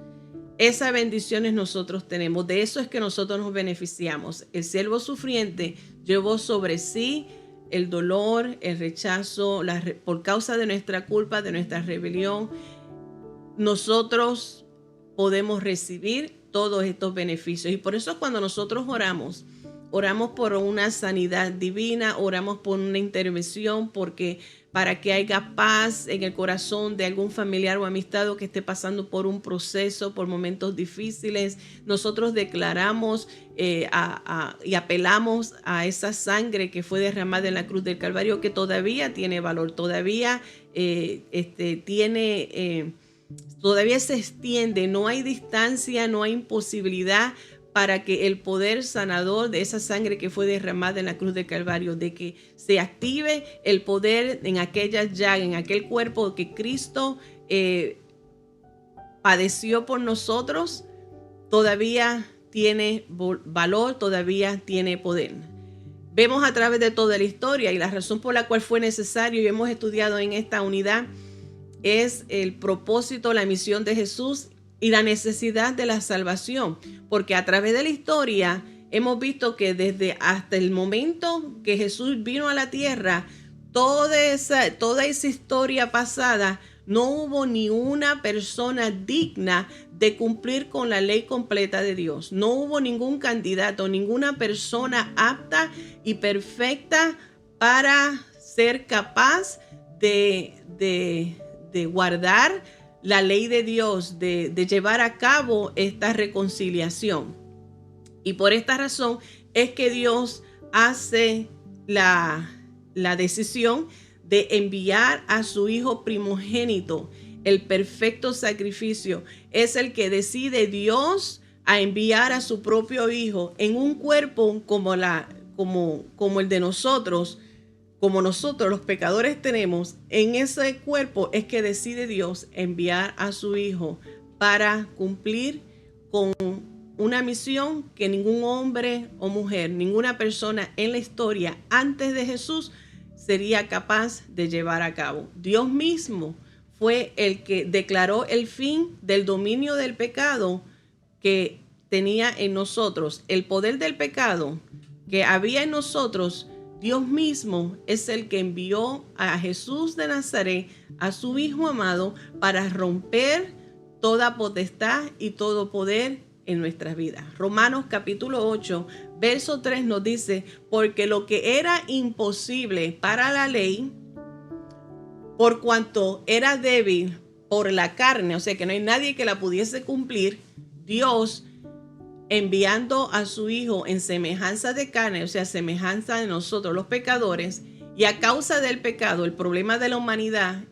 Esas bendiciones nosotros tenemos, de eso es que nosotros nos beneficiamos. El siervo sufriente llevó sobre sí el dolor, el rechazo, por causa de nuestra culpa, de nuestra rebelión. Nosotros podemos recibir todos estos beneficios, y por eso cuando nosotros oramos por una sanidad divina, oramos por una intervención, para que haya paz en el corazón de algún familiar o amistad que esté pasando por un proceso, por momentos difíciles. Nosotros declaramos y apelamos a esa sangre que fue derramada en la cruz del Calvario, que todavía tiene valor, todavía todavía se extiende, no hay distancia, no hay imposibilidad para que el poder sanador de esa sangre que fue derramada en la cruz del Calvario, de que se active el poder en aquella llaga, en aquel cuerpo que Cristo padeció por nosotros, todavía tiene valor, todavía tiene poder. Vemos a través de toda la historia, y la razón por la cual fue necesario, y hemos estudiado en esta unidad, es el propósito, la misión de Jesús y la necesidad de la salvación, porque a través de la historia hemos visto que desde hasta el momento que Jesús vino a la tierra, toda esa historia pasada, no hubo ni una persona digna de cumplir con la ley completa de Dios. No hubo ningún candidato, ninguna persona apta y perfecta para ser capaz de guardar la ley de Dios de llevar a cabo esta reconciliación. Y por esta razón es que Dios hace la decisión de enviar a su Hijo primogénito, el perfecto sacrificio. Es el que decide Dios a enviar a su propio Hijo en un cuerpo como el de nosotros, como nosotros los pecadores tenemos. En ese cuerpo es que decide Dios enviar a su Hijo para cumplir con una misión que ningún hombre o mujer, ninguna persona en la historia antes de Jesús sería capaz de llevar a cabo. Dios mismo fue el que declaró el fin del dominio del pecado que tenía en nosotros. El poder del pecado que había en nosotros, Dios mismo es el que envió a Jesús de Nazaret, a su Hijo amado, para romper toda potestad y todo poder en nuestras vidas. Romanos capítulo 8, verso 3 nos dice, porque lo que era imposible para la ley, por cuanto era débil por la carne, o sea que no hay nadie que la pudiese cumplir, Dios enviando a su Hijo en semejanza de carne, o sea, semejanza de nosotros los pecadores, y a causa del pecado, el problema de la humanidad,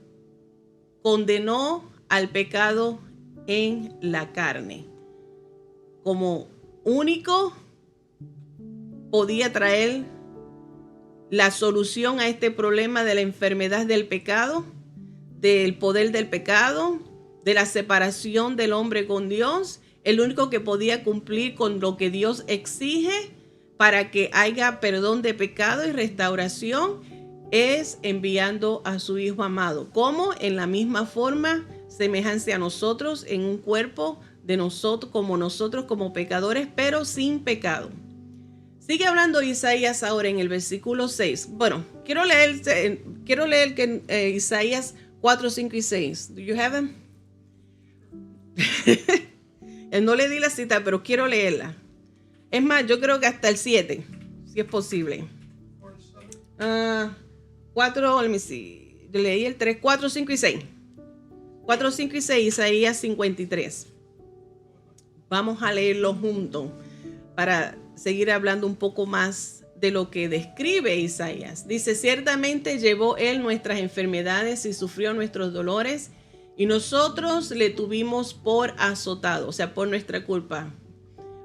condenó al pecado en la carne. Como único podía traer la solución a este problema de la enfermedad del pecado, del poder del pecado, de la separación del hombre con Dios. El único que podía cumplir con lo que Dios exige para que haya perdón de pecado y restauración es enviando a su Hijo amado. Como en la misma forma, semejante a nosotros, en un cuerpo de nosotros como pecadores, pero sin pecado. Sigue hablando Isaías ahora en el versículo 6. Bueno, quiero leer que Isaías 4, 5 y 6. Do you have them? No le di la cita, pero quiero leerla. Es más, yo creo que hasta el 7, si es posible. 4, let me see. Yo leí el 3, 4, 5 y 6. 4, 5 y 6, Isaías 53. Vamos a leerlo juntos para seguir hablando un poco más de lo que describe Isaías. Dice, ciertamente llevó él nuestras enfermedades y sufrió nuestros dolores, y nosotros le tuvimos por azotado, o sea, por nuestra culpa,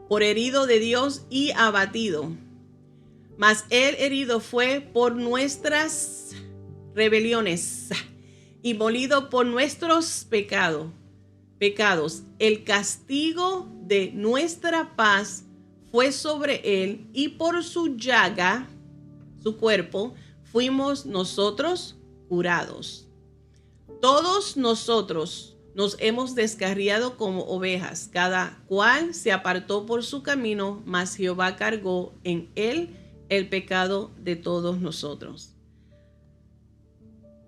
por herido de Dios y abatido. Mas él herido fue por nuestras rebeliones y molido por nuestros pecados. El castigo de nuestra paz fue sobre él, y por su llaga, su cuerpo, fuimos nosotros curados. Todos nosotros nos hemos descarriado como ovejas, cada cual se apartó por su camino, mas Jehová cargó en él el pecado de todos nosotros.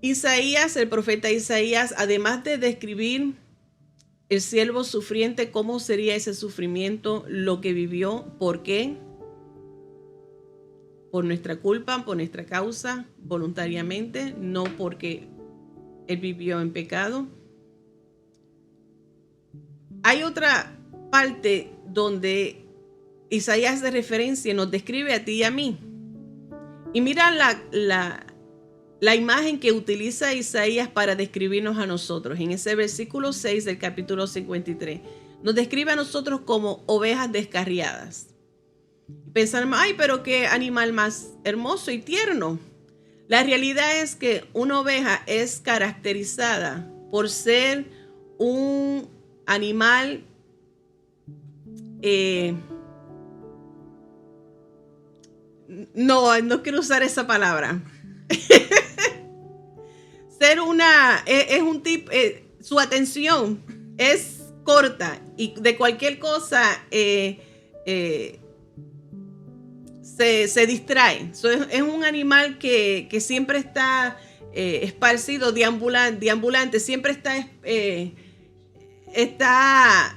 Isaías, el profeta Isaías, además de describir el siervo sufriente, cómo sería ese sufrimiento, lo que vivió, ¿por qué? Por nuestra culpa, por nuestra causa, voluntariamente, no porque él vivió en pecado. Hay otra parte donde Isaías de referencia nos describe a ti y a mí. Y mira la imagen que utiliza Isaías para describirnos a nosotros. En ese versículo 6 del capítulo 53, nos describe a nosotros como ovejas descarriadas. Pensamos, ay, pero qué animal más hermoso y tierno. La realidad es que una oveja es caracterizada por ser un animal no quiero usar esa palabra. Es un tipo, su atención es corta y de cualquier cosa se distrae. Es un animal que siempre está esparcido, deambulante, siempre está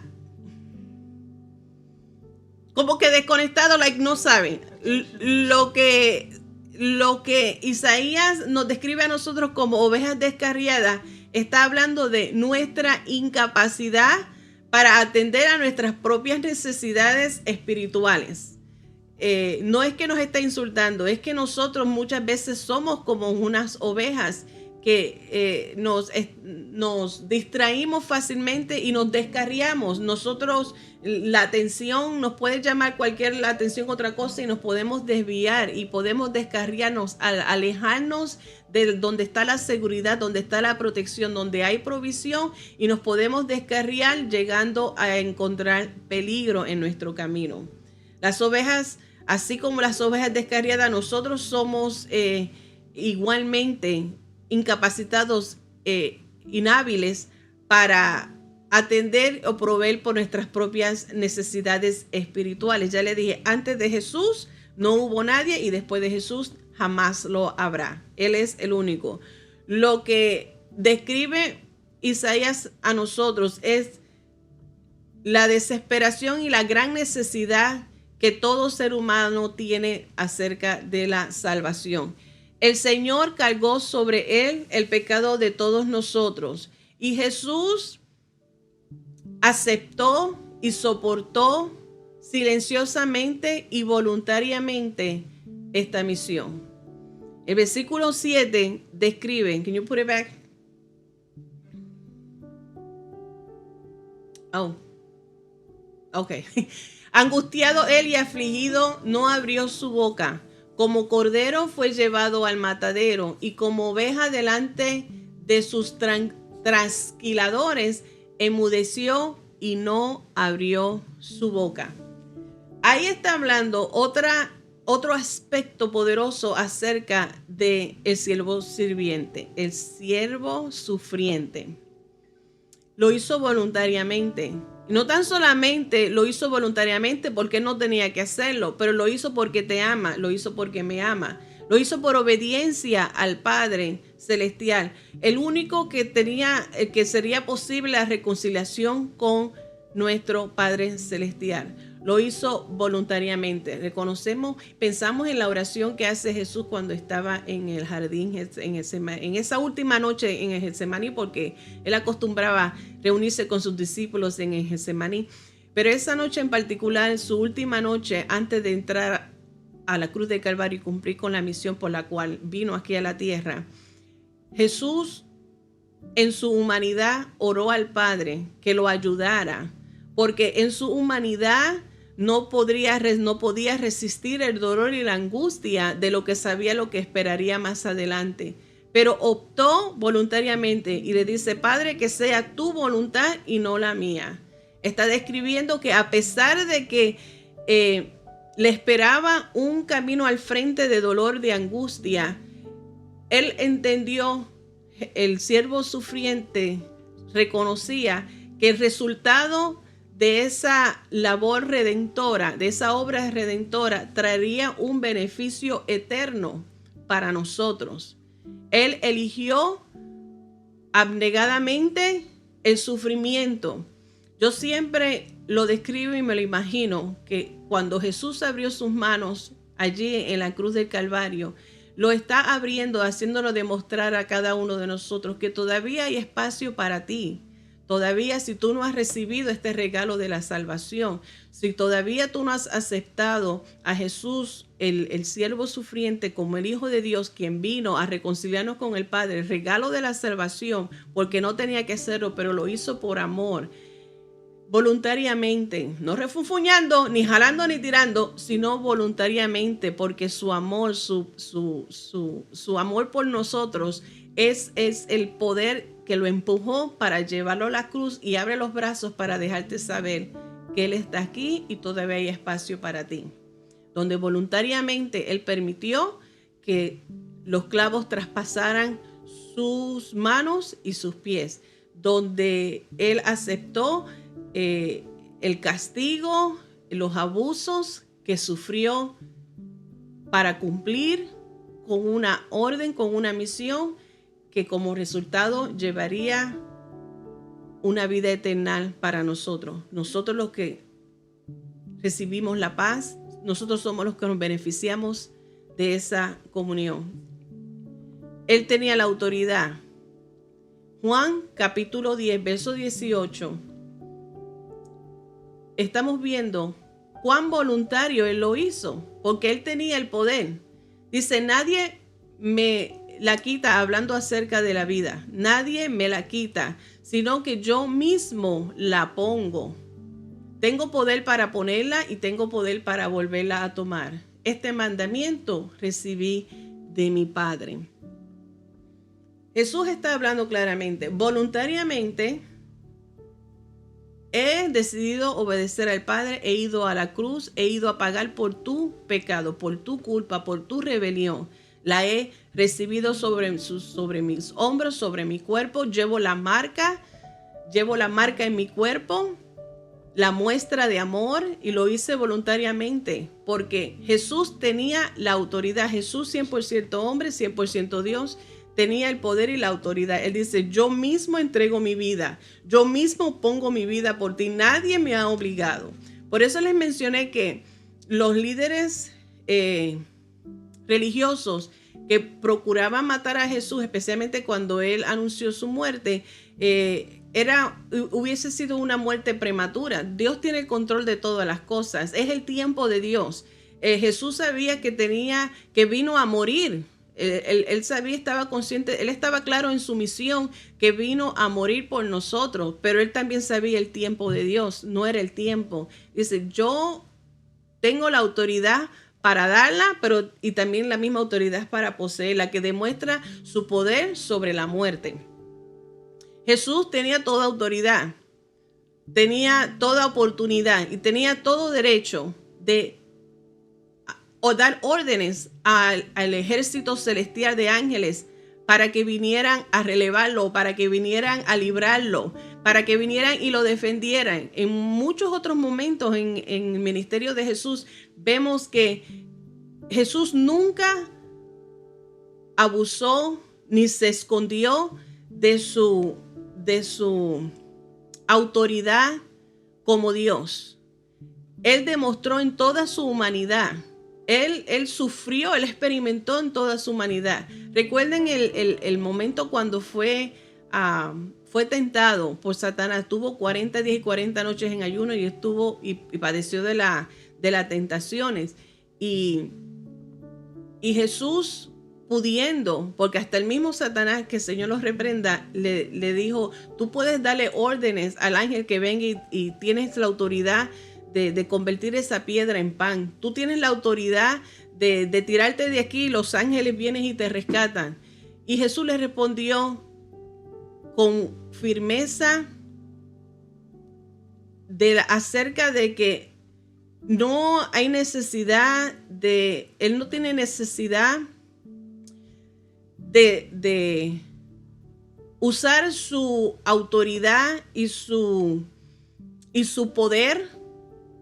como que desconectado, no sabe. Lo que Isaías nos describe a nosotros como ovejas descarriadas está hablando de nuestra incapacidad para atender a nuestras propias necesidades espirituales. No es que nos está insultando, es que nosotros muchas veces somos como unas ovejas que nos distraímos fácilmente y nos descarriamos. Nosotros, la atención nos puede llamar la atención otra cosa y nos podemos desviar y podemos descarriarnos, alejarnos de donde está la seguridad, donde está la protección, donde hay provisión, y nos podemos descarriar llegando a encontrar peligro en nuestro camino. Las ovejas, así como las ovejas descarriadas, nosotros somos igualmente incapacitados, inhábiles para atender o proveer por nuestras propias necesidades espirituales. Ya le dije, antes de Jesús no hubo nadie y después de Jesús jamás lo habrá. Él es el único. Lo que describe Isaías a nosotros es la desesperación y la gran necesidad que todo ser humano tiene acerca de la salvación. El Señor cargó sobre él el pecado de todos nosotros y Jesús aceptó y soportó silenciosamente y voluntariamente esta misión. El versículo 7 describe, can you put it back? Oh, okay. Angustiado él y afligido, no abrió su boca. Como cordero fue llevado al matadero y como oveja delante de sus trasquiladores, enmudeció y no abrió su boca. Ahí está hablando otro aspecto poderoso acerca de el siervo sirviente, el siervo sufriente. Lo hizo voluntariamente. No tan solamente lo hizo voluntariamente porque no tenía que hacerlo, pero lo hizo porque te ama, lo hizo porque me ama. Lo hizo por obediencia al Padre Celestial, el único que sería posible la reconciliación con nuestro Padre Celestial. Lo hizo voluntariamente. Pensamos en la oración que hace Jesús cuando estaba en el jardín, en esa última noche en el Getsemaní, porque él acostumbraba reunirse con sus discípulos en el Getsemaní. Pero esa noche en particular, su última noche antes de entrar a la cruz del Calvario y cumplir con la misión por la cual vino aquí a la tierra, Jesús en su humanidad oró al Padre que lo ayudara, porque en su humanidad no podía resistir el dolor y la angustia de lo que sabía lo que esperaría más adelante. Pero optó voluntariamente y le dice, Padre, que sea tu voluntad y no la mía. Está describiendo que a pesar de que le esperaba un camino al frente de dolor, de angustia, él entendió, el siervo sufriente reconocía que el resultado de esa labor redentora, de esa obra redentora, traería un beneficio eterno para nosotros. Él eligió abnegadamente el sufrimiento. Yo siempre lo describo y me lo imagino que cuando Jesús abrió sus manos allí en la cruz del Calvario, lo está abriendo, haciéndolo demostrar a cada uno de nosotros que todavía hay espacio para ti. Todavía, si tú no has recibido este regalo de la salvación, si todavía tú no has aceptado a Jesús, el siervo sufriente, como el Hijo de Dios, quien vino a reconciliarnos con el Padre, el regalo de la salvación, porque no tenía que hacerlo, pero lo hizo por amor, voluntariamente, no refunfuñando, ni jalando, ni tirando, sino voluntariamente, porque su amor, su amor por nosotros es el poder que lo empujó para llevarlo a la cruz, y abre los brazos para dejarte saber que Él está aquí y todavía hay espacio para ti. Donde voluntariamente Él permitió que los clavos traspasaran sus manos y sus pies. Donde Él aceptó el castigo, los abusos que sufrió para cumplir con una orden, con una misión que como resultado llevaría una vida eterna para nosotros. Nosotros los que recibimos la paz, nosotros somos los que nos beneficiamos de esa comunión. Él tenía la autoridad Juan capítulo 10, verso 18, estamos viendo cuán voluntario él lo hizo, porque él tenía el poder. Dice, nadie me la quita, hablando acerca de la vida, nadie me la quita, sino que yo mismo la pongo. Tengo poder para ponerla y tengo poder para volverla a tomar. Este mandamiento recibí de mi Padre. Jesús está hablando claramente, voluntariamente he decidido obedecer al Padre, he ido a la cruz, he ido a pagar por tu pecado, por tu culpa, por tu rebelión. La he recibido sobre mis hombros, sobre mi cuerpo. Llevo la marca en mi cuerpo, la muestra de amor, y lo hice voluntariamente porque Jesús tenía la autoridad. Jesús 100% hombre, 100% Dios, tenía el poder y la autoridad. Él dice, yo mismo entrego mi vida, yo mismo pongo mi vida por ti, nadie me ha obligado. Por eso les mencioné que los líderes religiosos que procuraban matar a Jesús, especialmente cuando él anunció su muerte, hubiese sido una muerte prematura. Dios tiene el control de todas las cosas, es el tiempo de Dios. Jesús sabía que vino a morir. Él sabía, estaba consciente, él estaba claro en su misión, que vino a morir por nosotros, pero él también sabía el tiempo de Dios, no era el tiempo. Dice, yo tengo la autoridad para darla, y también la misma autoridad para poseerla, que demuestra su poder sobre la muerte. Jesús tenía toda autoridad, tenía toda oportunidad y tenía todo derecho de dar órdenes al ejército celestial de ángeles para que vinieran a relevarlo, para que vinieran a librarlo, para que vinieran y lo defendieran. En muchos otros momentos en el ministerio de Jesús vemos que Jesús nunca abusó ni se escondió de su autoridad como Dios. Él demostró en toda su humanidad. Él sufrió, él experimentó en toda su humanidad. Recuerden el momento cuando fue tentado por Satanás. Tuvo 40 días y 40 noches en ayuno y padeció de las tentaciones. Y Jesús, pudiendo, porque hasta el mismo Satanás, que el Señor los reprenda, le dijo, tú puedes darle órdenes al ángel que venga y tienes la autoridad de convertir esa piedra en pan. Tú tienes la autoridad de tirarte de aquí y los ángeles vienen y te rescatan. Y Jesús le respondió con firmeza acerca de que no hay necesidad él no tiene necesidad de usar su autoridad y su poder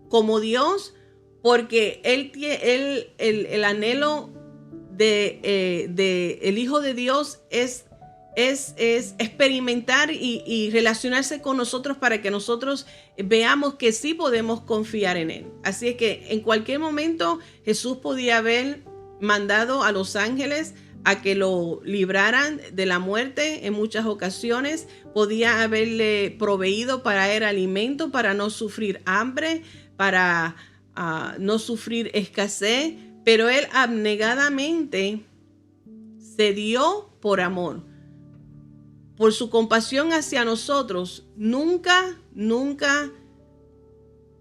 como Dios, porque el anhelo de el Hijo de Dios es experimentar y relacionarse con nosotros para que nosotros veamos que sí podemos confiar en Él. Así es que en cualquier momento Jesús podía haber mandado a los ángeles a que lo libraran de la muerte. En muchas ocasiones podía haberle proveído para él alimento, para no sufrir hambre, para no sufrir escasez, pero él abnegadamente cedió por amor, por su compasión hacia nosotros. Nunca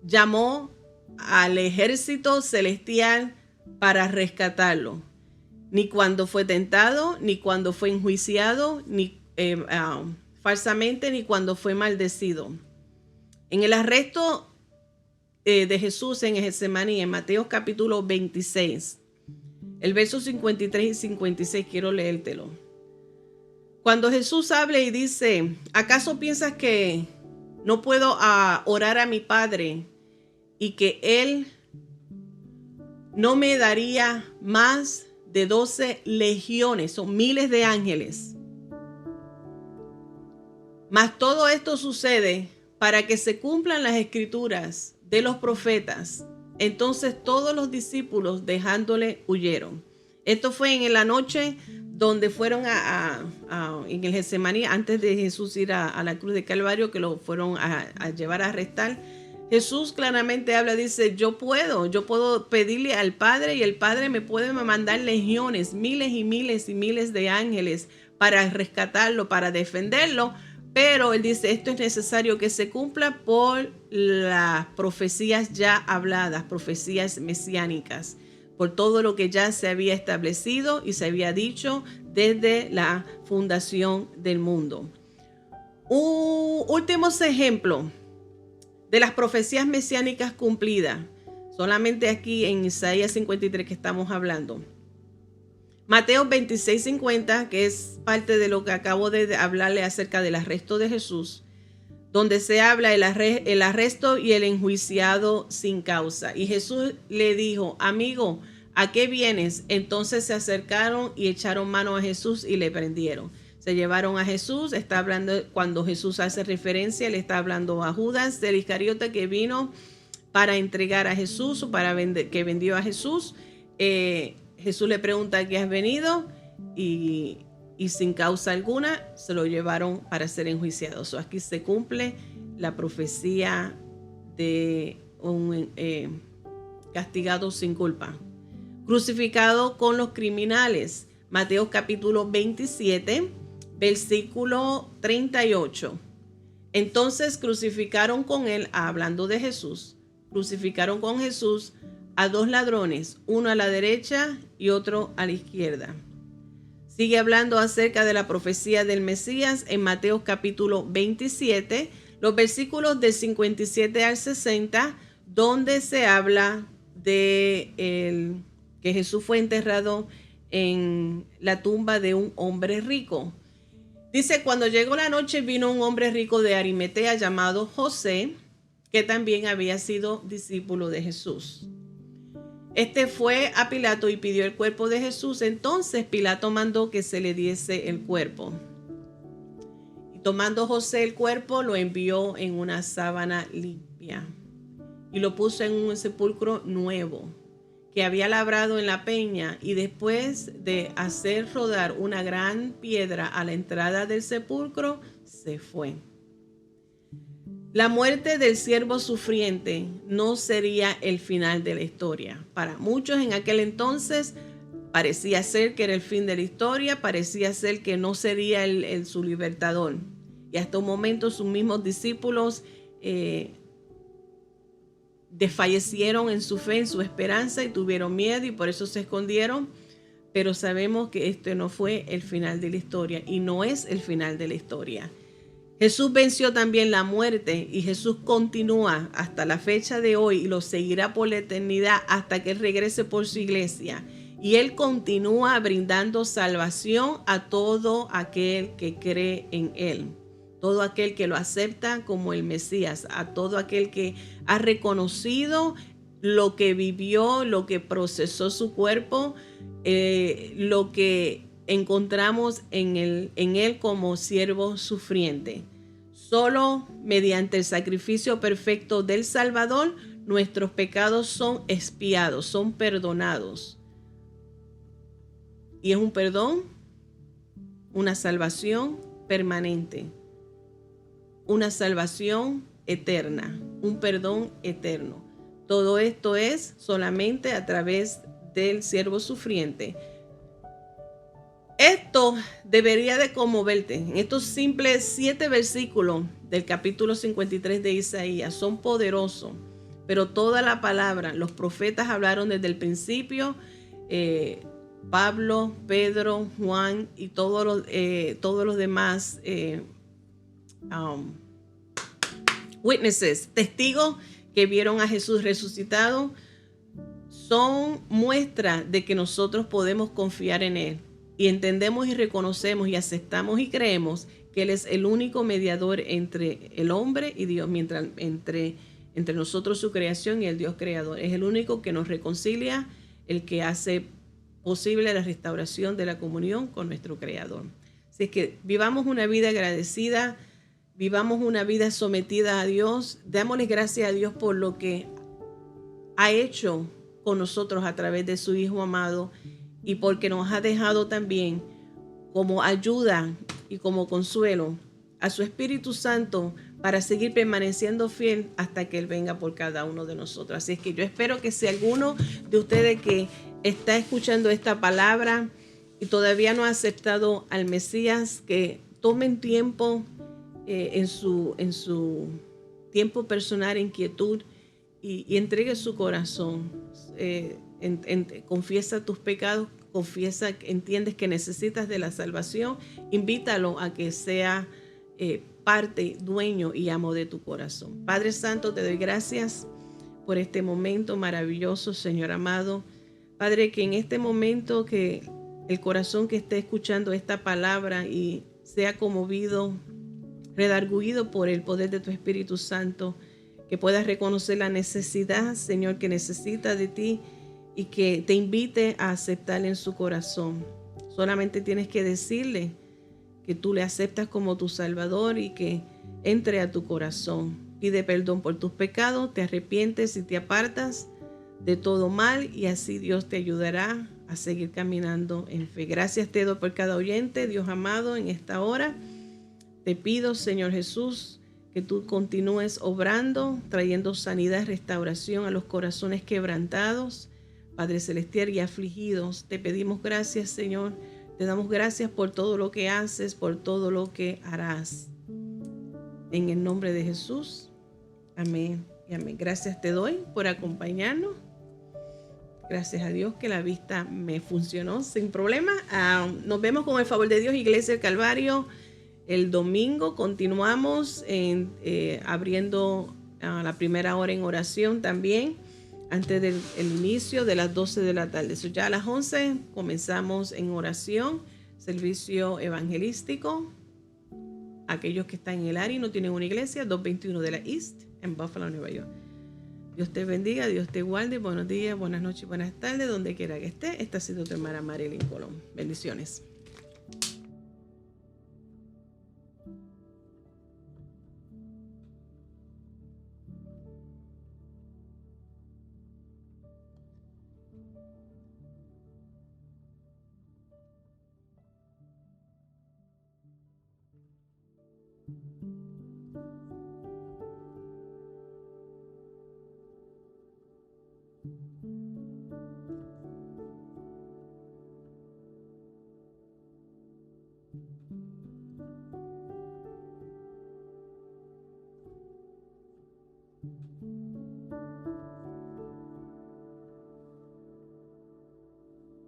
llamó al ejército celestial para rescatarlo, ni cuando fue tentado, ni cuando fue enjuiciado, ni falsamente, ni cuando fue maldecido. En el arresto de Jesús en Getsemaní, en Mateo capítulo 26, el verso 53 y 56, quiero leértelo. Cuando Jesús habla y dice, ¿acaso piensas que no puedo orar a mi Padre y que Él no me daría más de 12 legiones, son miles de ángeles? Mas todo esto sucede para que se cumplan las escrituras de los profetas. Entonces todos los discípulos, dejándole, huyeron. Esto fue en la noche donde fueron en el Getsemaní, antes de Jesús ir a la cruz de Calvario, que lo fueron a llevar a arrestar, Jesús claramente habla, dice, yo puedo pedirle al Padre y el Padre me puede mandar legiones, miles y miles y miles de ángeles para rescatarlo, para defenderlo, pero él dice, esto es necesario que se cumpla por las profecías ya habladas, profecías mesiánicas, por todo lo que ya se había establecido y se había dicho desde la fundación del mundo. Últimos ejemplos de las profecías mesiánicas cumplidas, solamente aquí en Isaías 53 que estamos hablando. Mateo 26:50, que es parte de lo que acabo de hablarle acerca del arresto de Jesús, donde se habla el arresto y el enjuiciado sin causa. Y Jesús le dijo, amigo, ¿a qué vienes? Entonces se acercaron y echaron mano a Jesús y le prendieron. Se llevaron a Jesús, está hablando, cuando Jesús hace referencia, le está hablando a Judas del Iscariote que vino para entregar a Jesús o que vendió a Jesús. Jesús le pregunta, ¿a qué has venido? Y sin causa alguna se lo llevaron para ser enjuiciado. Aquí se cumple la profecía de un castigado sin culpa. Crucificado con los criminales. Mateo capítulo 27, versículo 38. Entonces crucificaron con él, hablando de Jesús, crucificaron con Jesús a dos ladrones, uno a la derecha y otro a la izquierda. Sigue hablando acerca de la profecía del Mesías en Mateo capítulo 27, los versículos del 57 al 60, donde se habla de que Jesús fue enterrado en la tumba de un hombre rico. Dice, cuando llegó la noche vino un hombre rico de Arimatea llamado José, que también había sido discípulo de Jesús. Este fue a Pilato y pidió el cuerpo de Jesús. Entonces Pilato mandó que se le diese el cuerpo. Y tomando José el cuerpo, lo envió en una sábana limpia y lo puso en un sepulcro nuevo que había labrado en la peña, y después de hacer rodar una gran piedra a la entrada del sepulcro, se fue. La muerte del siervo sufriente no sería el final de la historia. Para muchos en aquel entonces parecía ser que era el fin de la historia, parecía ser que no sería su libertador. Y hasta un momento sus mismos discípulos desfallecieron en su fe, en su esperanza, y tuvieron miedo y por eso se escondieron. Pero sabemos que este no fue el final de la historia y no es el final de la historia. Jesús venció también la muerte y Jesús continúa hasta la fecha de hoy y lo seguirá por la eternidad hasta que Él regrese por su iglesia. Y Él continúa brindando salvación a todo aquel que cree en Él, todo aquel que lo acepta como el Mesías, a todo aquel que ha reconocido lo que vivió, lo que procesó su cuerpo, lo que encontramos en él como siervo sufriente. Solo mediante el sacrificio perfecto del Salvador, nuestros pecados son expiados, son perdonados. Y es un perdón, una salvación permanente, una salvación eterna, un perdón eterno. Todo esto es solamente a través del siervo sufriente. Esto debería de conmoverte. En estos simples 7 versículos del capítulo 53 de Isaías son poderosos, pero toda la palabra, los profetas hablaron desde el principio, Pablo, Pedro, Juan y todos los demás witnesses, testigos que vieron a Jesús resucitado, son muestra de que nosotros podemos confiar en Él. Y entendemos y reconocemos y aceptamos y creemos que Él es el único mediador entre el hombre y Dios, entre nosotros su creación y el Dios creador. Es el único que nos reconcilia, el que hace posible la restauración de la comunión con nuestro Creador. Así es que vivamos una vida agradecida, vivamos una vida sometida a Dios, démosle gracias a Dios por lo que ha hecho con nosotros a través de su Hijo amado, y porque nos ha dejado también como ayuda y como consuelo a su Espíritu Santo para seguir permaneciendo fiel hasta que Él venga por cada uno de nosotros. Así es que yo espero que si alguno de ustedes que está escuchando esta palabra y todavía no ha aceptado al Mesías, que tomen tiempo en su tiempo personal, inquietud, y entregue su corazón. Confiesa tus pecados, confiesa, entiendes que necesitas de la salvación, invítalo a que sea parte, dueño y amo de tu corazón. Padre Santo, te doy gracias por este momento maravilloso, Señor amado. Padre, que en este momento que el corazón que esté escuchando esta palabra y sea conmovido, redarguido por el poder de tu Espíritu Santo, que puedas reconocer la necesidad, Señor, que necesita de ti y que te invite a aceptar en su corazón. Solamente tienes que decirle que tú le aceptas como tu Salvador y que entre a tu corazón. Pide perdón por tus pecados, te arrepientes y te apartas de todo mal, y así Dios te ayudará a seguir caminando en fe. Gracias te doy por cada oyente, Dios amado, en esta hora. Te pido, Señor Jesús, que tú continúes obrando, trayendo sanidad y restauración a los corazones quebrantados, Padre Celestial, y afligidos. Te pedimos gracias, Señor. Te damos gracias por todo lo que haces, por todo lo que harás. En el nombre de Jesús. Amén y amén. Gracias te doy por acompañarnos. Gracias a Dios que la vista me funcionó sin problema. Nos vemos con el favor de Dios, Iglesia del Calvario. El domingo continuamos abriendo la primera hora en oración también, antes del inicio de las 12 de la tarde. Ya a las 11 comenzamos en oración, servicio evangelístico. Aquellos que están en el área y no tienen una iglesia, 221 de la East, en Buffalo, Nueva York. Dios te bendiga, Dios te guarde. Buenos días, buenas noches, buenas tardes, donde quiera que esté. Esta ha sido tu hermana Marilyn Colón. Bendiciones.